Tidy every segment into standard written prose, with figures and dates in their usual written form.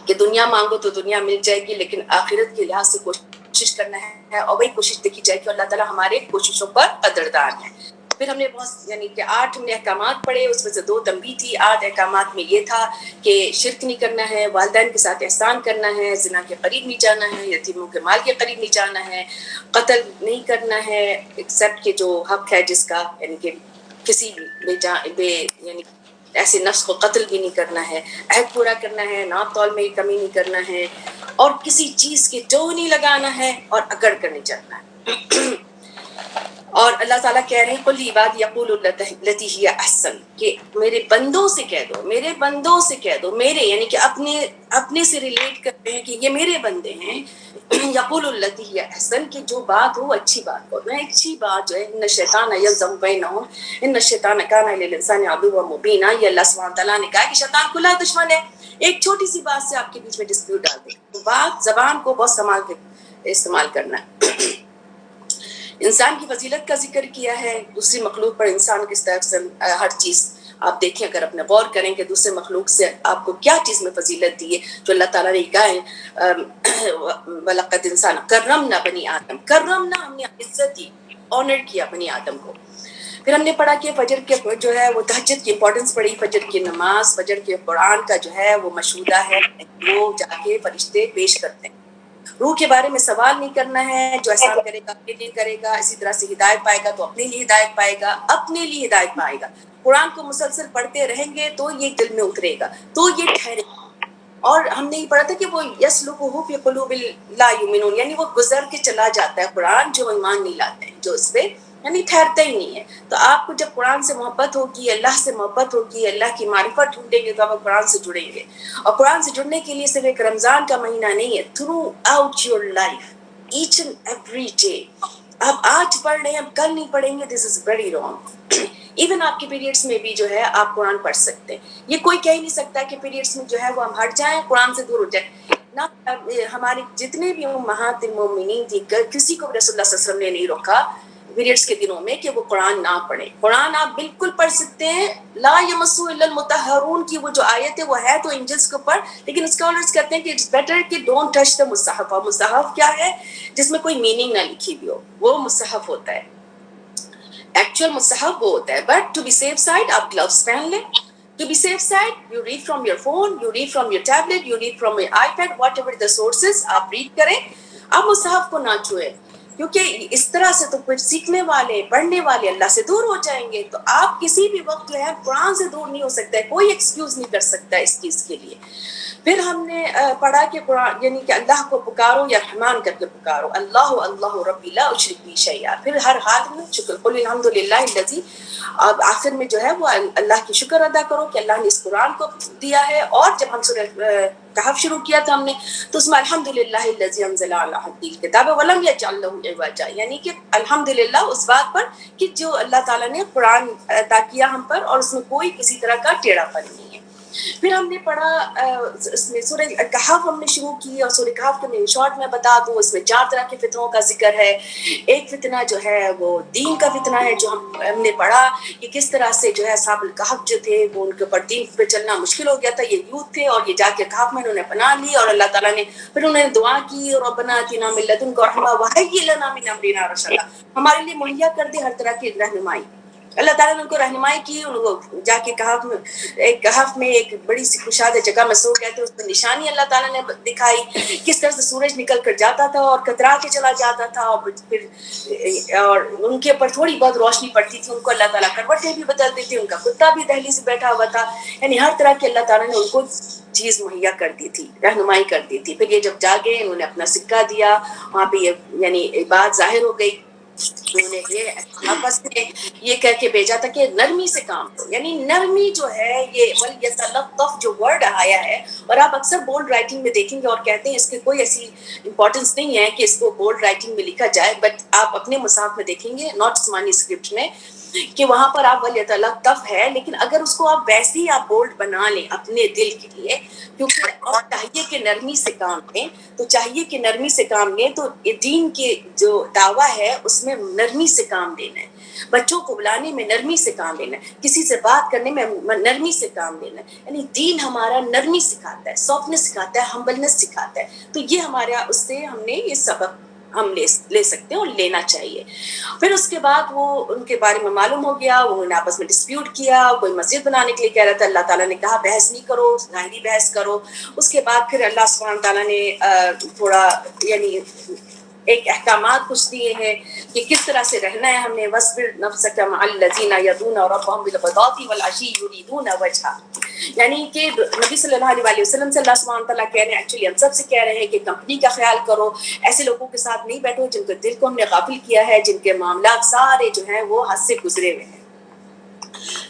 کہ دنیا مانگو تو دنیا مل جائے گی، لیکن آخرت کے لحاظ سے کوشش کرنا ہے، اور وہی کوشش دیکھی جائے کہ اللہ تعالیٰ ہمارے کوششوں پر قدردان ہے۔ پھر ہم نے بہت یعنی کہ 8 ہم نے احکامات پڑھے، اس میں سے 2 تنبیہ تھی۔ 8 احکامات میں یہ تھا کہ شرک نہیں کرنا ہے، والدین کے ساتھ احسان کرنا ہے، زنا کے قریب نہیں جانا ہے، یتیموں کے مال کے قریب نہیں جانا ہے، قتل نہیں کرنا ہے ایکسیپٹ کہ جو حق ہے جس کا، یعنی کہ کسی بے یعنی ایسے نفس کو قتل بھی نہیں کرنا ہے، عہد پورا کرنا ہے، ناپ تول میں کمی نہیں کرنا ہے، اور کسی چیز کے جو نہیں لگانا ہے، اور اکڑ کر نہیں چلنا ہے۔ اور اللہ تعالیٰ کہہ رہے ہیں قل عبادی یقولوا التی ہی احسن، کہ میرے بندوں سے کہہ دو، میرے بندوں سے کہہ دو، میرے یعنی کہ اپنے سے ریلیٹ کرتے ہیں کہ یہ میرے بندے ہیں، یقولوا التی ہی احسن، کہ جو بات ہو اچھی بات ہو، میں اچھی بات جو ہے ان الشیطان یلزم بینہم ان الشیطان کان للانسان عدوا مبینا، یہ اللہ سبحانہ تعالیٰ نے کہا کہ شیطان کھلا دشمن ہے، ایک چھوٹی سی بات سے آپ کے بیچ میں ڈسپیوٹ ڈال دے۔ تو بات زبان کو بہت سنبھال کے استعمال کرنا ہے۔ انسان کی فضیلت کا ذکر کیا ہے، دوسری مخلوق پر انسان کس طرح سے ہر چیز آپ دیکھیں، اگر اپنے غور کریں کہ دوسرے مخلوق سے آپ کو کیا چیز میں فضیلت دی ہے، جو اللہ تعالیٰ نے کہا ہے وَلَقَدْ إِنسَانَ كَرَّمْنَا بَنِي آدم، کرمنا ہم نے عزت دی، آنر کیا بنی آدم کو۔ پھر ہم نے پڑھا کہ فجر کے جو ہے وہ تہجد کی امپورٹنس پڑھی، فجر کی نماز، فجر کے قرآن کا جو ہے وہ مشہودہ ہے، وہ جا کے فرشتے پیش کرتے ہیں۔ روح کے بارے میں سوال نہیں کرنا ہے، جو احسان کرے گا اپنے لیے کرے گا، اسی طرح سے ہدایت پائے گا تو اپنے لیے ہدایت پائے گا، اپنے لیے ہدایت پائے گا۔ قرآن کو مسلسل پڑھتے رہیں گے تو یہ دل میں اترے گا، تو یہ ٹھہرے گا۔ اور ہم نے یہ پڑھا تھا کہ وہ یسلکہ فی قلوب لا یؤمنون، یعنی وہ گزر کے چلا جاتا ہے قرآن جو ایمان نہیں لاتے ہیں، جو اس پہ یعنی ٹھہرتا ہی نہیں ہے۔ تو آپ کو جب قرآن سے محبت ہوگی، اللہ سے محبت ہوگی، اللہ کی معرفت ڈھونڈیں گے تو آپ قرآن سے جڑیں گے۔ اور قرآن سے جڑنے کے لیے صرف ایک رمضان کا مہینہ نہیں ہے، throughout your life, each and every day. آپ آج پڑھ رہے ہیں، آپ کل نہیں پڑھیں گے، دس از ویری رانگ۔ ایون آپ کے پیریڈس میں بھی جو ہے آپ قرآن پڑھ سکتے ہیں۔ یہ کوئی کہہ نہیں سکتا کہ پیریڈس میں جو ہے وہ ہم ہٹ جائیں، قرآن سے دور ہو جائیں نہ۔ ہمارے جتنے بھی امہات المومنین تھی، کسی کو رسول اللہ صلی اللہ علیہ وسلم نے نہیں روکا پیریڈس کے دنوں میں کہ وہ قرآن نہ پڑھیں۔ قرآن آپ بالکل پڑھ سکتے ہیں، لا یمسہ الا المطہرون کی وہ جو آیت ہے وہ ہے تو اینجلس کے اوپر، لیکن اسکالرز کہتے ہیں کہ اٹس بیٹر کہ ڈونٹ ٹچ دا مصحف۔ اور مصحف کیا ہے؟ جس میں کوئی میننگ نہ لکھی ہوئی ہو، وہ مصحف ہوتا ہے۔ ایکچوئل مصحف وہ ہوتا ہے، but to be safe side آپ گلوز پہن لیں۔ To be safe side, you read from your phone, you read from your tablet, you read from your iPad, whatever the sources آپ read کریں۔ آپ مصحف کو نہ چھوئیں، کیونکہ اس طرح سے تو پھر سیکھنے والے، پڑھنے والے اللہ سے دور ہو جائیں گے۔ تو آپ کسی بھی وقت جو ہے قرآن سے دور نہیں ہو سکتا ہے، کوئی ایکسکیوز نہیں کر سکتا اس چیز کے لیے۔ پھر ہم نے پڑھا کہ قرآن یعنی کہ اللہ کو پکارو یا رحمان کر کے پکارو، اللہ اللہ ربی لا اشرک بہ شیئا۔ پھر ہر حال میں شکر، قل الحمد للہ الذی، اب آخر میں جو ہے وہ اللہ کی شکر ادا کرو کہ اللہ نے اس قرآن کو دیا ہے۔ اور جب ہم سورہ کہف شروع کیا تھا ہم نے، تو اس میں الحمدللہ الذی انزل علی عبدہ الکتاب ولم یجعل لہ عوجا، یعنی کہ الحمدللہ اس بات پر کہ جو اللہ تعالیٰ نے قرآن عطا کیا ہم پر، اور اس میں کوئی کسی طرح کا ٹیڑھا پن نہیں ہے۔ پھر ہم نے پڑھا اس میں سورہ کہف ہم نے شروع کی، اور سورہ کہف کے میں شارٹ میں بتا دوں، اس میں 4 طرح کے فتنوں کا ذکر ہے۔ ایک فتنہ جو ہے وہ دین کا فتنہ ہے، جو ہم نے پڑھا کہ کس طرح سے جو ہے اصحاب الکہف جو تھے وہ ان کے اوپر دین پہ چلنا مشکل ہو گیا تھا۔ یہ یوتھ تھے اور یہ جا کے کہف میں انہوں نے پناہ لی، اور اللہ تعالیٰ نے پھر انہوں نے دعا کی، اور ربنا آتنا من لدنک رحمۃ وہیئ لنا من امرنا رشدا، ہمارے لیے مہیا کر دے ہر طرح کی رہنمائی۔ اللہ تعالیٰ نے ان کو رہنمائی کی، ان کو جا کے کہف میں ایک بڑی سی کشادہ جگہ میں سو گئے تھے، اس میں نشانی اللہ تعالیٰ نے دکھائی، کس طرح سے سورج نکل کر جاتا تھا اور کترا کے چلا جاتا تھا، اور پھر اور ان کے اوپر تھوڑی بہت روشنی پڑتی تھی، ان کو اللہ تعالیٰ کروٹیں بھی بدل دیتے، ان کا کتا بھی دہلی سے بیٹھا ہوا تھا، یعنی ہر طرح کے اللہ تعالیٰ نے ان کو چیز مہیا کر دی تھی، رہنمائی کر دی تھی۔ پھر یہ جب جاگے انہوں نے اپنا سکہ دیا، وہاں پہ یعنی بات ظاہر ہو گئی، انہوں نے یہ آپس میں یہ کہہ کے بھیجا تھا کہ نرمی سے کام لو، یعنی نرمی جو ہے یہ وَلْيَتَلَطَّفْ جو ورڈ آیا ہے، اور آپ اکثر بولڈ رائٹنگ میں دیکھیں گے اور کہتے ہیں اس کی کوئی ایسی امپورٹنس نہیں ہے کہ اس کو بولڈ رائٹنگ میں لکھا جائے، بٹ آپ اپنے مصحف میں دیکھیں گے، ناٹ عثمانی اسکرپٹ میں، کہ وہاں پر آپ وَلْيَتَلَطَّفْ ہے، لیکن اگر اس کو آپ ویسے ہی آپ بولڈ بنا لیں اپنے دل کے لیے، کیونکہ اور چاہیے کہ نرمی سے کام لیں، تو چاہیے کہ نرمی سے کام لیں، تو دین کے جو دعویٰ ہے اس میں نرمی سے کام لینا ہے۔ بچوں کو بلانے میں نرمی سے کام لینا ہے, کسی سے بات کرنے میں نرمی سے کام لینا ہے. یعنی دین ہمارا نرمی سکھاتا ہے, سافٹنس سکھاتا ہے, ہمبلنس سکھاتا ہے. تو یہ ہمارا اس سے ہم نے یہ سبق ہم لے سکتے ہیں اور لینا چاہیے. پھر اس کے بعد وہ ان کے بارے میں معلوم ہو گیا, انہوں نے آپس میں ڈسپیوٹ کیا, کوئی مسجد بنانے کے لیے کہہ رہا تھا, اللہ تعالیٰ نے کہا بحث نہیں کرو, ظاہری بحث کرو. اس کے بعد پھر اللہ سبحانہ تعالیٰ نے تھوڑا یعنی ایک احکامات کچھ دیے ہیں کہ کس طرح سے رہنا ہے ہم نے. وَاصْبِرْ نَفْسَكَ مَعَ الَّذِينَ يَدْعُونَ رَبَّهُمْ بِالْغَدَاةِ وَالْعَشِيِّ يُرِيدُونَ وَجْهَهُ. یعنی کہ نبی صلی اللہ علیہ وسلم سے اللہ سبحانہ تعالیٰ کہہ رہے ہیں, ایکچولی ہم سب سے کہہ رہے ہیں کہ کمپنی کا خیال کرو, ایسے لوگوں کے ساتھ نہیں بیٹھو جن کے دل کو ہم نے غافل کیا ہے, جن کے معاملات سارے جو ہیں وہ حد سے گزرے ہوئے ہیں.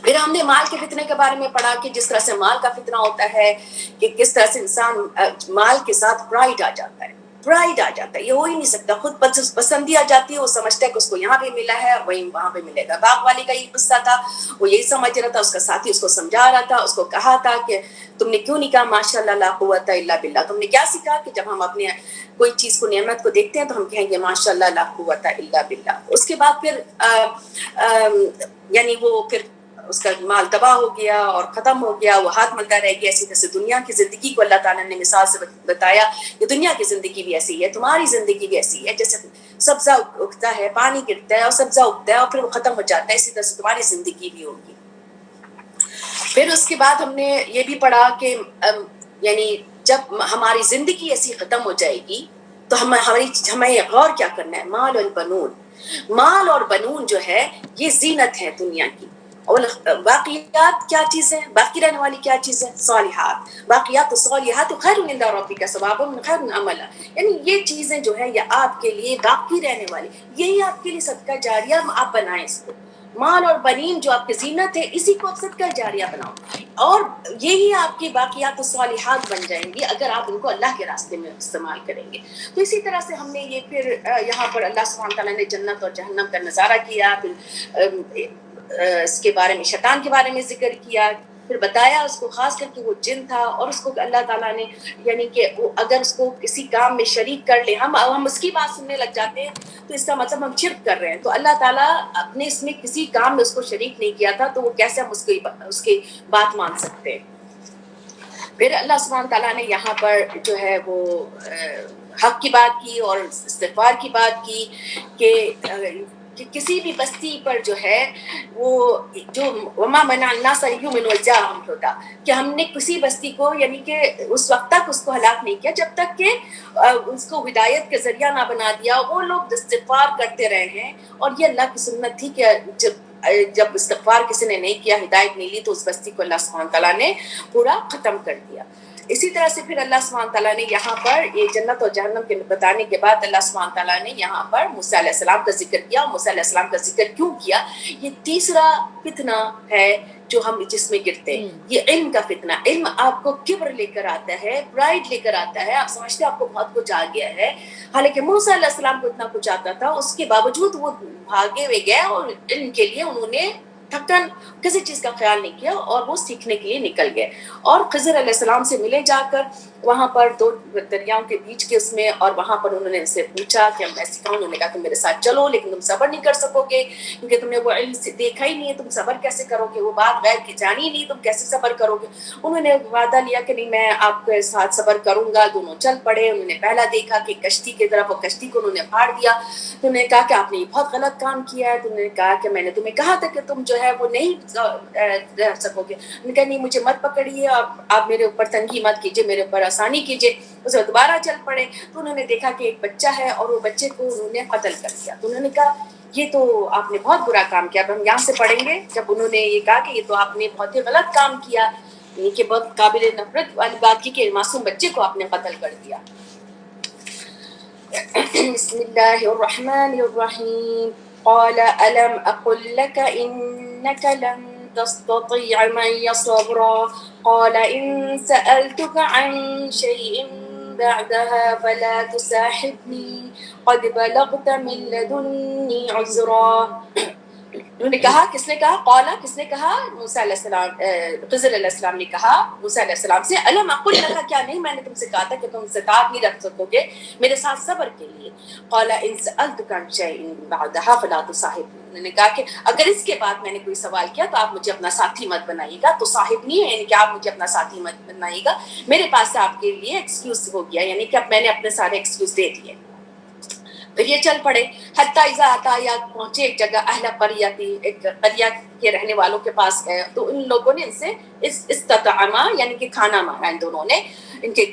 پھر ہم نے مال کے فتنے کے بارے میں پڑھا کہ جس طرح سے مال کا فتنہ ہوتا ہے کہ کس طرح سے انسان مال کے ساتھ پرائڈ آ جاتا ہے, پرائڈ آ جاتا ہے, یہ ہو ہی نہیں سکتا. خود پسندی آ جاتی ہے, وہ سمجھتا ہے کہ اس کو یہاں پہ ملا ہے وہیں وہاں پہ ملے گا. باغ والے کا یہ قصہ تھا, وہ یہی سمجھ رہا تھا, اس کا ساتھی اس کو سمجھا رہا تھا, اس کو کہا تھا کہ تم نے کیوں نہیں کہا ماشاء اللہ لا قوت الا باللہ. تم نے کیا سیکھا کہ جب ہم اپنے کوئی چیز کو نعمت کو دیکھتے ہیں تو ہم کہیں گے ماشاء اللہ لا قوت الا باللہ. اس کے بعد پھر یعنی وہ پھر اس کا مال تباہ ہو گیا اور ختم ہو گیا, وہ ہاتھ ملتا رہ گیا. اسی طرح سے دنیا کی زندگی کو اللہ تعالیٰ نے مثال سے بتایا کہ دنیا کی زندگی بھی ایسی ہے, تمہاری زندگی بھی ایسی ہے. جیسے سبزہ اگتا ہے, پانی گرتا ہے اور سبزہ اگتا ہے اور پھر وہ ختم ہو جاتا ہے, اسی طرح سے تمہاری زندگی بھی ہوگی. پھر اس کے بعد ہم نے یہ بھی پڑھا کہ یعنی جب ہماری زندگی ایسی ختم ہو جائے گی تو ہمیں غور کیا کرنا ہے. مال اور بنون, مال اور بنون جو ہے یہ زینت ہے دنیا کی. اور باقیات کیا چیز ہے, باقی رہنے والی کیا چیز ہے, صالحات. باقیات الصالحات خیر عند ربک ثوابا خیر عملا. یعنی یہ چیزیں جو ہے یہ آپ کے لیے باقی رہنے والی, یہی آپ کے لیے صدقہ جاریہ آپ بنائیں اس کو. مال اور بنین جو آپ کی زینت ہے اسی کو آپ صدقہ جاریہ بناؤ, اور یہی آپ کی باقیات الصالحات بن جائیں گی اگر آپ ان کو اللہ کے راستے میں استعمال کریں گے. تو اسی طرح سے ہم نے یہ پھر یہاں پر اللہ سبحانہ تعالیٰ نے جنت اور جہنم کا نظارہ کیا, پھر اس کے بارے میں شیطان کے بارے میں ذکر کیا, پھر بتایا اس کو خاص کر کے وہ جن تھا اور اس کو اللہ تعالیٰ نے یعنی کہ اگر اس کو کسی کام میں شریک کر لیں, ہم اس کی بات سننے لگ جاتے ہیں تو اس کا مطلب ہم شرک کر رہے ہیں. تو اللہ تعالیٰ اپنے اس میں کسی کام میں اس کو شریک نہیں کیا تھا, تو وہ کیسے ہم اس کی بات مان سکتے ہیں. پھر اللہ سبحانہ تعالیٰ نے یہاں پر جو ہے وہ حق کی بات کی اور استغفار کی بات کی کہ کسی بھی بستی پر جو ہے وہ جو وما منع الناس ان يؤمنوا اذ جاءهم الهدى, کہ ہم نے کسی بستی کو یعنی کہ اس وقت تک اس کو ہلاک نہیں کیا جب تک کہ اس کو ہدایت کے ذریعہ نہ بنا دیا. وہ لوگ استغفار کرتے رہے ہیں, اور یہ اللہ کی سنت تھی کہ جب استغفار کسی نے نہیں کیا, ہدایت نہیں لی, تو اس بستی کو اللہ سبحانہ تعالیٰ نے پورا ختم کر دیا. اسی طرح سے پھر اللہ سبحانہ تعالیٰ نے یہاں پر یہ جنت اور جہنم کے بتانے کے بعد اللہ سبحانہ تعالیٰ نے یہاں پر موسیٰ علیہ السلام کا ذکر کیا. اور موسیٰ علیہ السلام کا ذکر کیوں کیا؟ یہ تیسرا فتنہ ہے جو ہم جس میں گرتے ہیں, یہ علم کا فتنہ. علم آپ کو کبر لے کر آتا ہے, پرائڈ لے کر آتا ہے, آپ سمجھتے ہیں آپ کو بہت کچھ آ گیا ہے, حالانکہ موسیٰ علیہ السلام کو اتنا کچھ آتا تھا, اس کے باوجود وہ بھاگے ہوئے گئے اور علم کے لیے انہوں نے تھکن کسی چیز کا خیال نہیں کیا اور وہ سیکھنے کے لیے نکل گئے. اور خضر علیہ السلام سے ملے جا کر وہاں پر دو دریاؤں کے بیچ کے اس میں, اور وہاں پر انہوں نے ان سے پوچھا کہ میں سکھاؤں. انہوں نے کہا تم میرے ساتھ چلو, لیکن تم صبر نہیں کر سکو گے کیونکہ تم نے وہ علم دیکھا ہی نہیں ہے, تم صبر کیسے کرو گے, وہ بات غیب کی جانی ہی نہیں, تم کیسے صبر کرو گے. انہوں نے وعدہ لیا کہ نہیں میں آپ کے ساتھ صبر کروں گا. دونوں چل پڑے. انہوں نے پہلا دیکھا کہ کشتی کی طرف, وہ کشتی کو انہوں نے پھاڑ دیا. تو انہوں نے کہا کہ آپ نے یہ بہت غلط کام کیا ہے. تو انہوں نے کہا کہ میں نے تمہیں کہا تھا کہ تم جو ہے وہ نہیں رہ سکو گے. انہوں نے کہا نہیں مجھے مت پکڑیے, آپ میرے اوپر تنگی مت کیجیے, میرے اوپر آسانی کیجیے. اسے دوبارہ چل پڑے. تو انہوں نے دیکھا کہ ایک بچہ ہے اور وہ بچے کو انہوں نے قتل کر دیا. تو انہوں نے کہا یہ تو آپ نے بہت برا کام کیا. اب ہم یہاں سے پڑھیں گے جب انہوں نے یہ کہا کہ یہ تو آپ نے بہت ہی غلط کام کیا, یہ کہ بہت قابل نفرت والی بات کی کہ معصوم بچے کو آپ نے قتل کر دیا. بسم اللہ الرحمن الرحیم. قال الم اقل لك انك لن تستطيع معي صبرا قال ان سألتك عن شيء بعدها فلا تصاحبني قد بلغت من لدني عذرا. انہوں نے کہا, کس نے کہا, قولا, کس نے کہا, موسیٰ علیہ السلام, خضر علیہ السلام نے کہا موسیٰ علیہ السلام سے, الم اقل لک, کیا نہیں میں نے تم سے کہا تھا کہ تم استطاعت نہیں رکھ سکو گے میرے ساتھ صبر کے لیے. قولا ان سألتک عن شیء بعدها فلا تصاحبنی, انہوں نے کہا کہ اگر اس کے بعد میں نے کوئی سوال کیا تو آپ مجھے اپنا ساتھی مت بنائیے گا. تو صاحب نہیں ہے یعنی کہ آپ مجھے اپنا ساتھی مت بنائیے گا, میرے پاس سے آپ کے لیے ایکسکیوز ہو گیا, یعنی کہ اب میں نے اپنے سارے ایکسکیوز دے دیے. پھر یہ چل پڑے حتیٰ اذا اتا, یا پہنچے ایک جگہ, اہل قریہ تھی, ایک قریہ کے رہنے والوں کے پاس گئے, تو ان لوگوں نے ان سے استطعما یعنی کہ کھانا مانگا, ان دونوں نے ان کے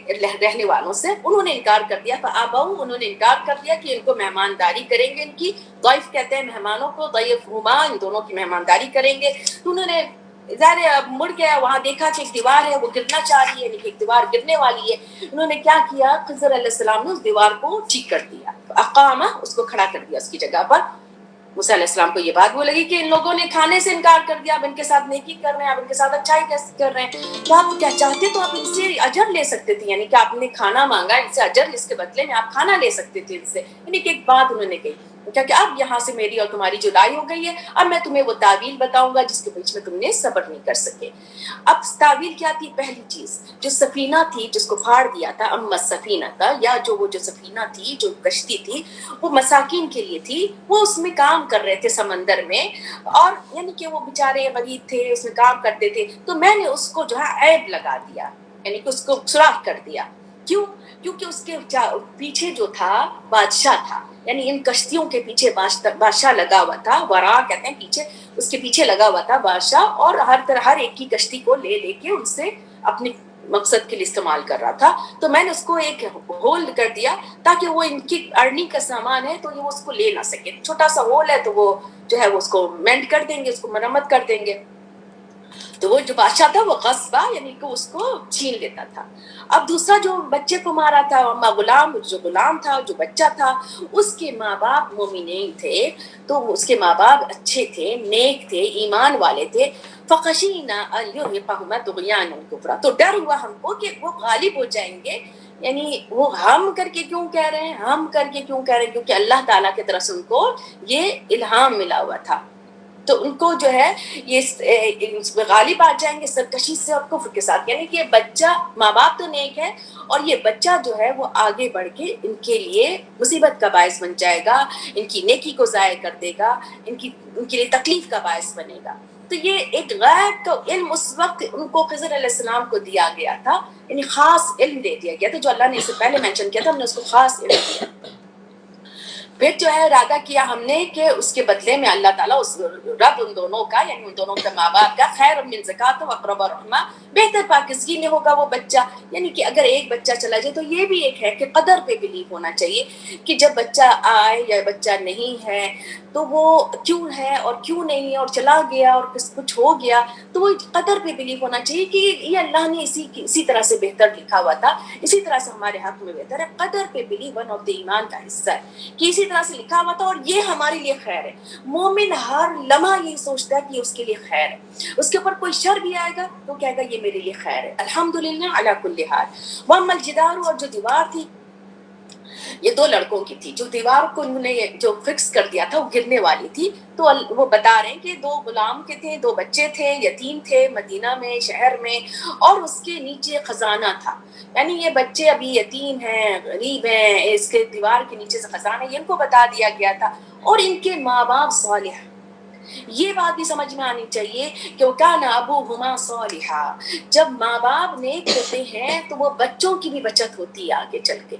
رہنے والوں سے, انہوں نے انکار کر دیا. فابوا, انہوں نے انکار کر دیا کہ ان کو مہمانداری کریں گے, ان کی ضیف کہتے ہیں مہمانوں کو, ضیفہما, ان دونوں کی مہمانداری کریں گے. تو انہوں نے ظاہر مڑ گیا, وہاں دیکھا کہ ایک دیوار ہے وہ گرنا چاہ رہی ہے, یعنی کہ ایک دیوار گرنے والی ہے. انہوں نے کیا کیا, خضر علیہ السلام نے اس دیوار کو ٹھیک کر دیا, اقامہ, اس کو کھڑا کر دیا اس کی جگہ پر. موسیٰ علیہ السلام کو یہ بات وہ لگی کہ ان لوگوں نے کھانے سے انکار کر دیا, اب ان کے ساتھ نیکی کر رہے ہیں, اب ان کے ساتھ اچھائی کیسے کر رہے ہیں, تو آپ کیا چاہتے تو آپ ان سے اجر لے سکتے تھے, یعنی کہ آپ نے کھانا مانگا ان سے اجر, اس کے بدلے میں آپ کھانا لے سکتے تھے ان سے. یعنی کہ ایک بات انہوں نے کہی کہ اب یہاں سے میری اور تمہاری جدائی ہو گئی ہے, اب میں تمہیں وہ تعویل بتاؤں گا جس کے بیچ میں تم نے صبر نہیں کر سکے. اب تعویل کیا تھی, پہلی چیز جو سفینہ تھی جس کو پھاڑ دیا تھا, اما سفینہ تھا, یا جو سفینہ تھی, جو کشتی تھی, وہ مساکین کے لیے تھی, وہ اس میں کام کر رہے تھے سمندر میں, اور یعنی کہ وہ بیچارے غریب تھے, اس میں کام کرتے تھے, تو میں نے اس کو جو ہے عیب لگا دیا, یعنی کہ اس کو سوراخ کر دیا. کیوں؟ کیونکہ اس کے پیچھے جو تھا بادشاہ تھا, یعنی ان کشتیوں کے پیچھے بادشاہ لگا ہوا تھا, ورا کہتے ہیں پیچھے, اس کے پیچھے لگا ہوا تھا بادشاہ, اور ہر ایک کی کشتی کو لے کے ان سے اپنے مقصد کے لیے استعمال کر رہا تھا. تو میں نے اس کو ایک ہول کر دیا تاکہ وہ ان کی ارننگ کا سامان ہے تو یہ اس کو لے نہ سکے, چھوٹا سا ہول ہے تو وہ جو ہے وہ اس کو مینڈ کر دیں گے, اس کو مرمت کر دیں گے. تو وہ جو بادشاہ تھا وہ غصبہ, یعنی کہ اس کو چھین لیتا تھا. اب دوسرا جو بچے کو مارا تھا, اما غلام, جو غلام تھا, جو بچہ تھا, اس کے ماں باپ مومنین تھے, تو اس کے ماں باپ اچھے تھے, نیک تھے, ایمان والے تھے. فخشینا ان یرهقهما طغیانا کفرا, تو ڈر ہوا ہم کو کہ وہ غالب ہو جائیں گے. یعنی وہ ہم کر کے کیوں کہہ رہے ہیں, ہم کر کے کیوں کہہ رہے ہیں, کیونکہ اللہ تعالیٰ کی طرف سے ان کو یہ الہام ملا ہوا تھا, تو ان کو جو ہے یہ غالب آ جائیں گے سرکشی سے اور کفر کے ساتھ. یعنی کہ یہ بچہ, ماں باپ تو نیک ہے, اور یہ بچہ جو ہے وہ آگے بڑھ کے ان کے لیے مصیبت کا باعث بن جائے گا, ان کی نیکی کو ضائع کر دے گا, ان کے لیے تکلیف کا باعث بنے گا. تو یہ ایک غیب کا علم اس وقت ان کو خضر علیہ السلام کو دیا گیا تھا, یعنی خاص علم دے دیا گیا تھا, جو اللہ نے اس سے پہلے مینشن کیا تھا, ہم نے اس کو خاص علم دیا. پھر جو ہے ارادہ کیا ہم نے کہ اس کے بدلے میں اللہ تعالیٰ اس رب ان دونوں کا, یعنی ان دونوں کے ماں باپ کا, خیر من زکات و اقرب رحمہ, بہتر پاکیزگی میں ہوگا وہ بچہ. یعنی کہ اگر ایک بچہ چلا جائے تو یہ بھی ایک ہے کہ قدر پہ بلیو ہونا چاہیے کہ جب بچہ آئے یا بچہ نہیں ہے تو وہ کیوں ہے اور کیوں نہیں ہے, اور چلا گیا اور کچھ ہو گیا, تو وہ قدر پہ بلیو ہونا چاہیے کہ یہ اللہ نے اسی طرح سے بہتر لکھا ہوا تھا, اسی طرح سے ہمارے حق میں بہتر ہے. قدر پہ بلیو ون آف دی ایمان کا حصہ ہے کہ اسی طرح سے لکھا ہوا تھا اور یہ ہمارے لیے خیر ہے. مومن ہر لمحہ یہ سوچتا ہے کہ یہ اس کے لیے خیر ہے, اس کے اوپر کوئی شر بھی آئے گا تو کہے گا یہ میرے لیے خیر ہے, الحمدللہ علی کل حال. واما الجدار, اور جو دیوار تھی, یہ دو لڑکوں کی تھی, جو دیوار کو انہوں نے جو فکس کر دیا تھا وہ گرنے والی تھی. تو وہ بتا رہے ہیں کہ دو غلام کے تھے, دو بچے تھے, یتیم تھے مدینہ میں, شہر میں, اور اس کے نیچے خزانہ تھا. یعنی یہ بچے ابھی یتیم ہیں, غریب ہیں, اس کے دیوار کے نیچے سے خزانہ, یہ ان کو بتا دیا گیا تھا. اور ان کے ماں باپ صالح, یہ بات بھی سمجھ میں آنی چاہیے کہ وَكَانَ أَبُوهُمَا صَالِحًا, جب ماں باپ نیک ہوتے ہیں تو وہ بچوں کی بھی بچت ہوتی ہے آگے چل کے.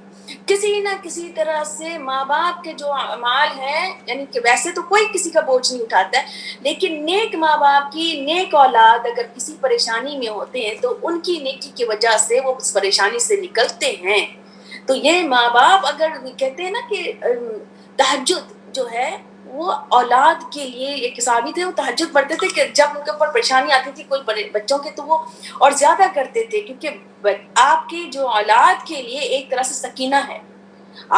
کسی نہ کسی طرح سے ماں باپ کے جو اعمال ہیں, یعنی کہ ویسے تو کوئی کسی کا بوجھ نہیں اٹھاتا ہے, لیکن نیک ماں باپ کی نیک اولاد اگر کسی پریشانی میں ہوتے ہیں تو ان کی نیکی کی وجہ سے وہ اس پریشانی سے نکلتے ہیں. تو یہ ماں باپ اگر کہتے ہیں نا کہ تہجد جو ہے وہ اولاد کے لیے ایک صحابی تھے, وہ تہجد پڑھتے تھے کہ جب ان کے اوپر پریشانی آتی تھی کوئی بچوں کے تو وہ اور زیادہ کرتے تھے, کیونکہ آپ کی جو اولاد کے لیے ایک طرح سے سکینہ ہے,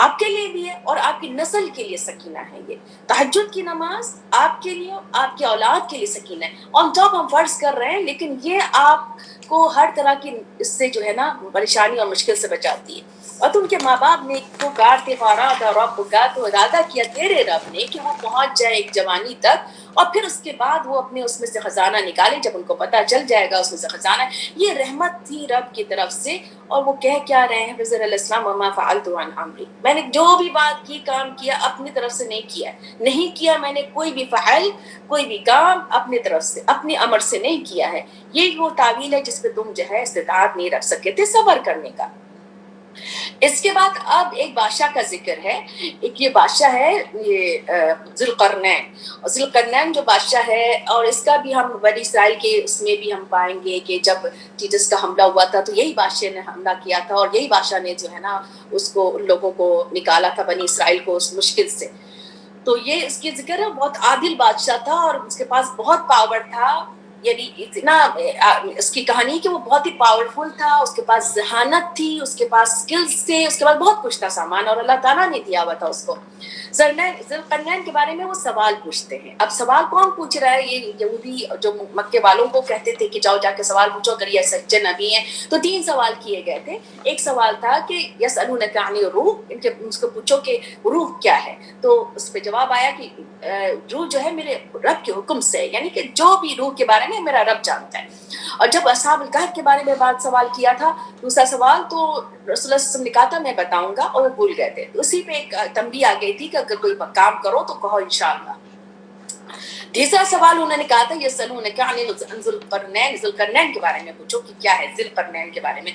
آپ کے لیے بھی ہے اور آپ کی نسل کے لیے سکینہ ہے. یہ تہجد کی نماز آپ کے لیے, آپ کی اولاد کے لیے سکینہ ہے. آن ٹاپ ہم فرض کر رہے ہیں, لیکن یہ آپ کو ہر طرح کی اس سے جو ہے نا پریشانی اور مشکل سے بچاتی ہے. اور تو ان کے ماں باپ نے پکارتے فاراد رب کا تو ارادہ کیا تیرے رب نے کہ وہ پہنچ جائے ایک جوانی تک اور پھر اس کے بعد وہ اپنے اس میں سے خزانہ نکالے جب ان کو پتہ چل جائے گا اس میں سے خزانہ. یہ رحمت تھی رب کی طرف سے. اور وہ کہہ کیا رہے ہیں حضرت علیہ السلام وما فعلت عن امری, میں نے جو بھی بات کی کام کیا اپنی طرف سے نہیں کیا میں نے کوئی بھی فعل کوئی بھی کام اپنی طرف سے اپنی امر سے نہیں کیا ہے. یہ وہ تعویل ہے جس پہ تم جو ہے استطاعت نہیں رکھ سکے تھے صبر کرنے کا. اس کے بعد اب ایک بادشاہ کا ذکر ہے. ایک یہ بادشاہ ہے یہ ذوالقرنین. ذوالقرنین جو بادشاہ ہے اور اس کا بھی ہم بنی اسرائیل کے اس میں بھی ہم پائیں گے کہ جب ٹیٹس کا حملہ ہوا تھا تو یہی بادشاہ نے حملہ کیا تھا اور یہی بادشاہ نے جو ہے نا اس کو ان لوگوں کو نکالا تھا بنی اسرائیل کو اس مشکل سے. تو یہ اس کی ذکر ہے. بہت عادل بادشاہ تھا اور اس کے پاس بہت پاور تھا. یعنی اتنا اس کی کہانی کہ وہ بہت ہی پاورفل تھا. اس کے پاس ذہانت تھی, اس کے پاس سکلز تھے, اس کے پاس بہت کچھ تھا سامان اور اللہ تعالیٰ نے دیا ہوا تھا اس کو. ذوالقرنین کے بارے میں وہ سوال پوچھتے ہیں. اب سوال کون پوچھ رہا ہے؟ یہ یہودی جو مکے والوں کو کہتے تھے کہ جاؤ جا کے سوال پوچھو اگر یہ سچے نبی ہیں. تو 3 سوال کیے گئے تھے. ایک سوال تھا کہ یسألونک عن الروح, ان کو پوچھو کہ روح کیا ہے. تو اس پہ جواب آیا کہ روح جو ہے میرے رب کے حکم سے, یعنی کہ جو بھی روح کے بارے میں میرا رب جانتا ہے. اور جب اصحاب الکہف کے بارے میں بات سوال کیا تھا دوسرا سوال تو رسول اللہ صلی اللہ علیہ وسلم نے کہا تھا میں بتاؤں گا اور وہ بھول گئے تھے. اسی پہ ایک تنبیہ آ گئی تھی کہ اگر کوئی کام کرو تو کہو انشاءاللہ. تیسرا سوال انہوں نے کہا تھا یسألونک عن ذوالقرنین, ذوالقرنین کے بارے میں پوچھو کہ کیا ہے ذوالقرنین کے بارے میں.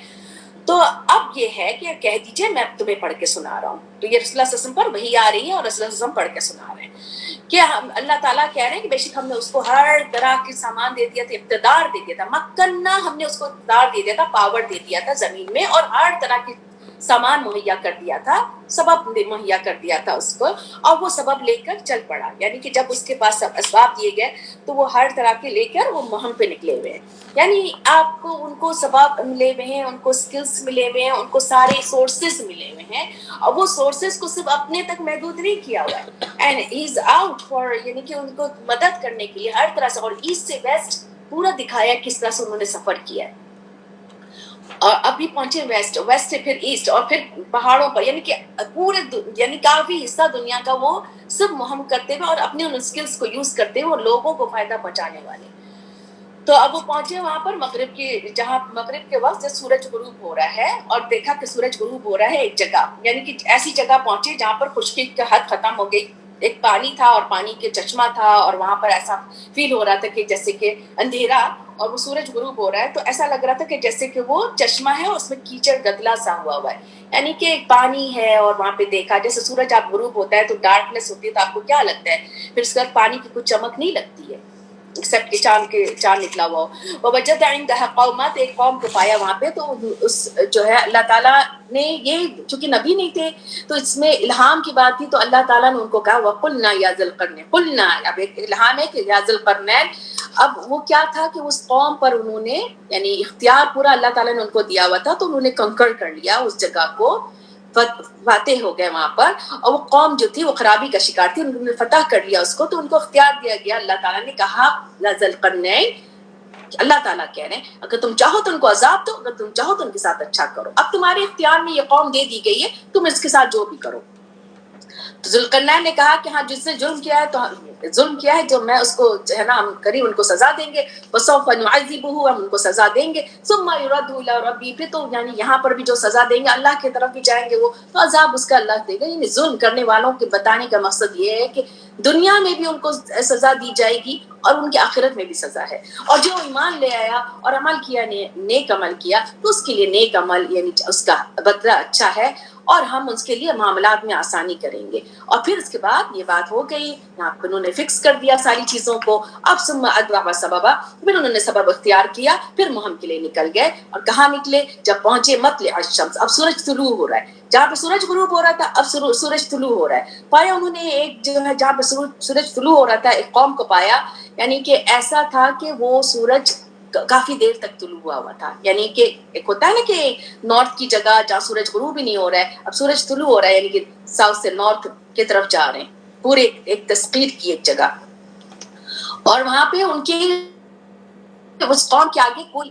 تو اب یہ ہے کہ کہہ دیجئے میں تمہیں پڑھ کے سنا رہا ہوں. تو یہ رسول اللہ صلی اللہ علیہ وسلم پر وحی آ رہی ہے اور رسول اللہ صلی اللہ علیہ وسلم پڑھ کے سنا رہے ہیں کہ اللہ تعالیٰ کہہ رہے ہیں کہ بے شک ہم نے اس کو ہر طرح کے سامان دے دیا تھا, اقتدار دے دیا تھا. مکنہ ہم نے اس کو اقتدار دے دیا تھا, پاور دے دیا تھا زمین میں اور ہر طرح کے سامان مہیا کر دیا تھا, سبب مہیا کر دیا تھا اس کو اور وہ سبب لے کر چل پڑا. یعنی کہ جب اس کے پاس اسباب دیے گئے تو وہ ہر طرح کے لے کر وہ مہم پہ نکلے ہوئے ہیں. یعنی آپ کو ان کو سبب ملے ہوئے ہیں, ان کو سکلز ملے ہوئے ہیں, ان کو سارے سورسز ملے ہوئے ہیں اور وہ سورسز کو صرف اپنے تک محدود نہیں کیا ہوا ہے. And he is out for, یعنی کہ ان کو مدد کرنے کے لیے ہر طرح سے, اور ایسٹ سے ویسٹ پورا دکھایا کس طرح سے انہوں نے سفر کیا ہے. اور ابھی پہنچے ویسٹ, ویسٹ سے پھر ایسٹ اور پھر پہاڑوں پر, یعنی کہ پورے یعنی کافی حصہ دنیا کا وہ سب مہم کرتے ہوئے اور اپنے ان سکلز کو یوز کرتے ہوئے لوگوں کو فائدہ پہنچانے والے. تو اب وہ پہنچے وہاں پر مغرب کی, جہاں مغرب کے وقت جب سورج غروب ہو رہا ہے اور دیکھا کہ سورج غروب ہو رہا ہے ایک جگہ, یعنی کہ ایسی جگہ پہنچے جہاں پر خشکی کا حد ختم ہو گئی. ایک پانی تھا اور پانی کے چشمہ تھا اور وہاں پر ایسا فیل ہو رہا تھا کہ جیسے کہ اندھیرا اور وہ سورج غروب ہو رہا ہے. تو ایسا لگ رہا تھا کہ جیسے کہ وہ چشمہ ہے اس میں کیچڑ گدلا سا ہوا ہے, یعنی کہ ایک پانی ہے. اور وہاں پہ دیکھا جیسے سورج آپ غروب ہوتا ہے تو ڈارکنیس ہوتی ہے تو آپ کو کیا لگتا ہے, پھر اس کے بعد پانی کی کچھ چمک نہیں لگتی ہے ایکسپٹ کہ چاند نکلا ہوا ہو. ووجد عندها قومات, ایک قوم کو پایا وہاں پہ. تو اس جو ہے اللہ تعالیٰ نے, یہ چونکہ نبی نہیں تھے تو اس میں الہام کی بات تھی, تو اللہ تعالیٰ نے ان کو کہا وقلنا یا ذوالقرنین, قلنا, اب ایک الہام ہے کہ یا ذوالقرنین. اب وہ کیا تھا کہ اس قوم پر انہوں نے یعنی اختیار پورا اللہ تعالیٰ نے ان کو دیا ہوا تھا, تو انہوں نے کنکر کر لیا اس جگہ کو, فاتح ہو گئے وہاں پر. اور وہ قوم جو تھی وہ خرابی کا شکار تھی, انہوں نے فتح کر لیا اس کو, تو ان کو اختیار دیا گیا. اللہ تعالیٰ نے کہا ذوالقرنین, اللہ تعالیٰ کہہ رہے ہیں اگر تم چاہو تو ان کو عذاب دو, اگر تم چاہو تو ان کے ساتھ اچھا کرو. اب تمہارے اختیار میں یہ قوم دے دی گئی ہے, تم اس کے ساتھ جو بھی کرو. تو ذوالقرنین نے کہا کہ ہاں جس نے ظلم کیا ہے تو ظلم کیا ہے جو میں اس کو جو ہے نا ہم قریب ان کو سزا دیں گے. وسوف نعذبہ, ہم ان کو سزا دیں گے. ثم یرد الی ربی, پھر تو یعنی یہاں پر بھی جو سزا دیں گے اللہ کی طرف بھی جائیں گے وہ, تو عذاب اس کا اللہ دے گا. یعنی ظلم کرنے والوں کے بتانے کا مقصد یہ ہے کہ دنیا میں بھی ان کو سزا دی جائے گی اور ان کی آخرت میں بھی سزا ہے. اور جو ایمان لے آیا اور عمل کیا, نیک عمل کیا, تو اس کے لیے نیک عمل یعنی اس کا بدلہ اچھا ہے اور ہم اس کے لیے معاملات میں آسانی کریں گے. اور پھر اس کے بعد یہ بات ہو گئی, یہاں پر انہوں نے فکس کر دیا ساری چیزوں کو. اب ثم ادبر سببا, پھر انہوں نے سبب اختیار کیا, پھر مہم کے لیے نکل گئے. اور کہاں نکلے؟ جب پہنچے مطلع الشمس, اب سورج طلوع ہو رہا ہے. جہاں پہ سورج غروب ہو رہا تھا اب سورج طلوع ہو رہا ہے. پایا انہوں نے ایک جو ہے جہاں پہ سورج طلوع ہو رہا تھا ایک قوم کو پایا, یعنی کہ ایسا تھا کہ وہ سورج کافی دیر تک طلوع ہوا تھا. یعنی کہ ایک ہوتا ہے نا کہ نارتھ کی جگہ جہاں سورج غروب ہی نہیں ہو رہا ہے, اب سورج طلوع ہو رہا ہے, یعنی کہ ساؤتھ سے نارتھ کی طرف جا رہے ہیں, پورے ایک تسخیر کی ایک جگہ. اور وہاں پہ ان کے اس قوم کے آگے کوئی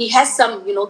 he has some